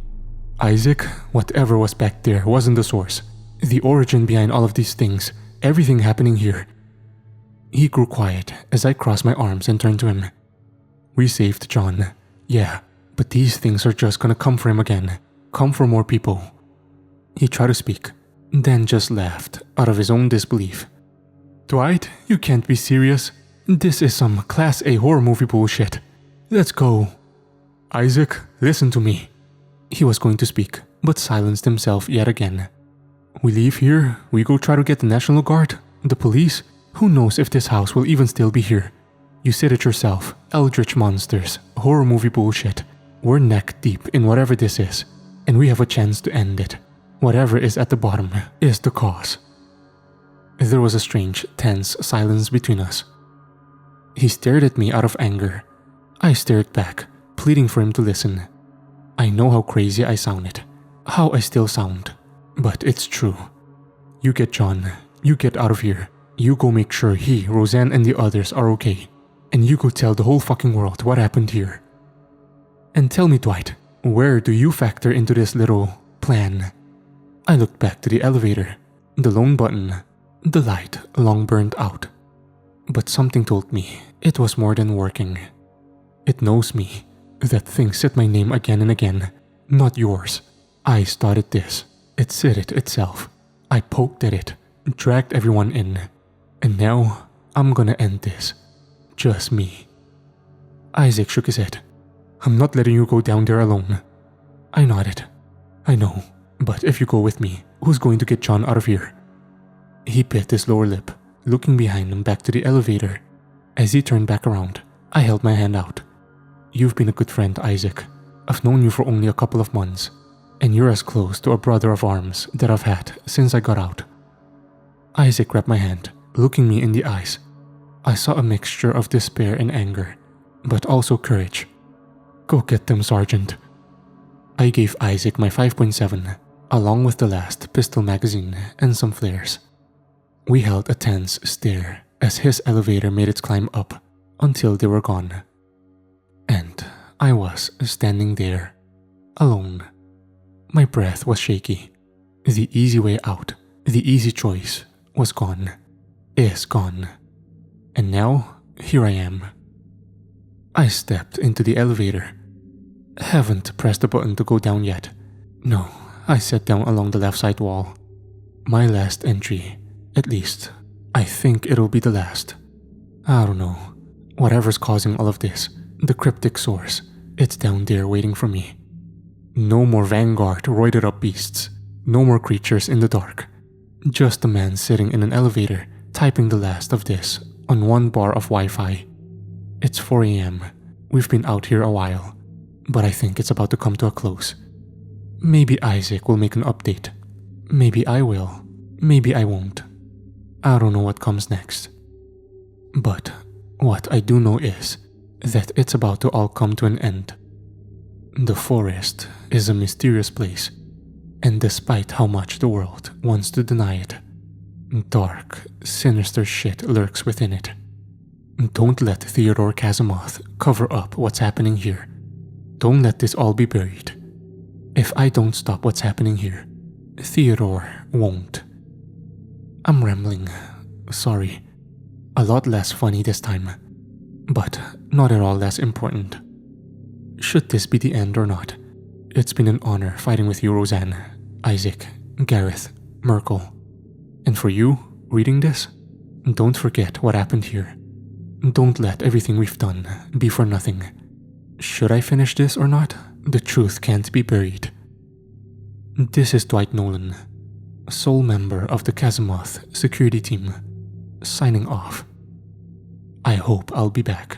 "Isaac, whatever was back there wasn't the source. The origin behind all of these things, everything happening here." He grew quiet as I crossed my arms and turned to him. "We saved John. Yeah, but these things are just gonna come for him again. Come for more people." He tried to speak, then just laughed out of his own disbelief. "Dwight, you can't be serious. This is some Class A horror movie bullshit. Let's go." "Isaac, listen to me." He was going to speak, but silenced himself yet again. "We leave here, we go try to get the National Guard, the police. Who knows if this house will even still be here? You said it yourself, eldritch monsters, horror movie bullshit. We're neck deep in whatever this is, and we have a chance to end it. Whatever is at the bottom is the cause." There was a strange, tense silence between us. He stared at me out of anger. I stared back, pleading for him to listen. I know how crazy I sounded, how I still sound, but it's true. "You get John, you get out of here. You go make sure he, Rosanne, and the others are okay. And you go tell the whole fucking world what happened here. And tell me, Dwight, where do you factor into this little plan?" I looked back to the elevator, the lone button, the light long burned out. But something told me it was more than working. It knows me. That thing said my name again and again. Not yours. I started this. It said it itself. I poked at it, dragged everyone in. And now, I'm gonna end this. Just me. Isaac shook his head. "I'm not letting you go down there alone." I nodded. "I know, but if you go with me, who's going to get John out of here?" He bit his lower lip, looking behind him back to the elevator. As he turned back around, I held my hand out. "You've been a good friend, Isaac. I've known you for only a couple of months, and you're as close to a brother of arms that I've had since I got out." Isaac grabbed my hand, looking me in the eyes. I saw a mixture of despair and anger, but also courage. "Go get them, Sergeant." I gave Isaac my 5.7, along with the last pistol magazine and some flares. We held a tense stare as his elevator made its climb up until they were gone. And I was standing there, alone. My breath was shaky. The easy way out, the easy choice, was gone, is gone. And now, here I am. I stepped into the elevator. Haven't pressed the button to go down yet. No, I sat down along the left side wall. My last entry, at least. I think it'll be the last. I don't know. Whatever's causing all of this, the cryptic source, it's down there waiting for me. No more Vanguard roided up beasts. No more creatures in the dark. Just a man sitting in an elevator, typing the last of this on one bar of Wi-Fi. It's 4 a.m. We've been out here a while, but I think it's about to come to a close. Maybe Isaac will make an update. Maybe I will. Maybe I won't. I don't know what comes next. But what I do know is that it's about to all come to an end. The forest is a mysterious place, and despite how much the world wants to deny it, dark, sinister shit lurks within it. Don't let Theodore Casimoth cover up what's happening here. Don't let this all be buried. If I don't stop what's happening here, Theodore won't. I'm rambling. Sorry. A lot less funny this time, but not at all less important. Should this be the end or not, it's been an honor fighting with you, Rosanne, Isaac, Gareth, Merkel. And for you, reading this, don't forget what happened here. Don't let everything we've done be for nothing. Should I finish this or not, the truth can't be buried. This is Dwight Nolan, sole member of the Casimoth security team, signing off. I hope I'll be back.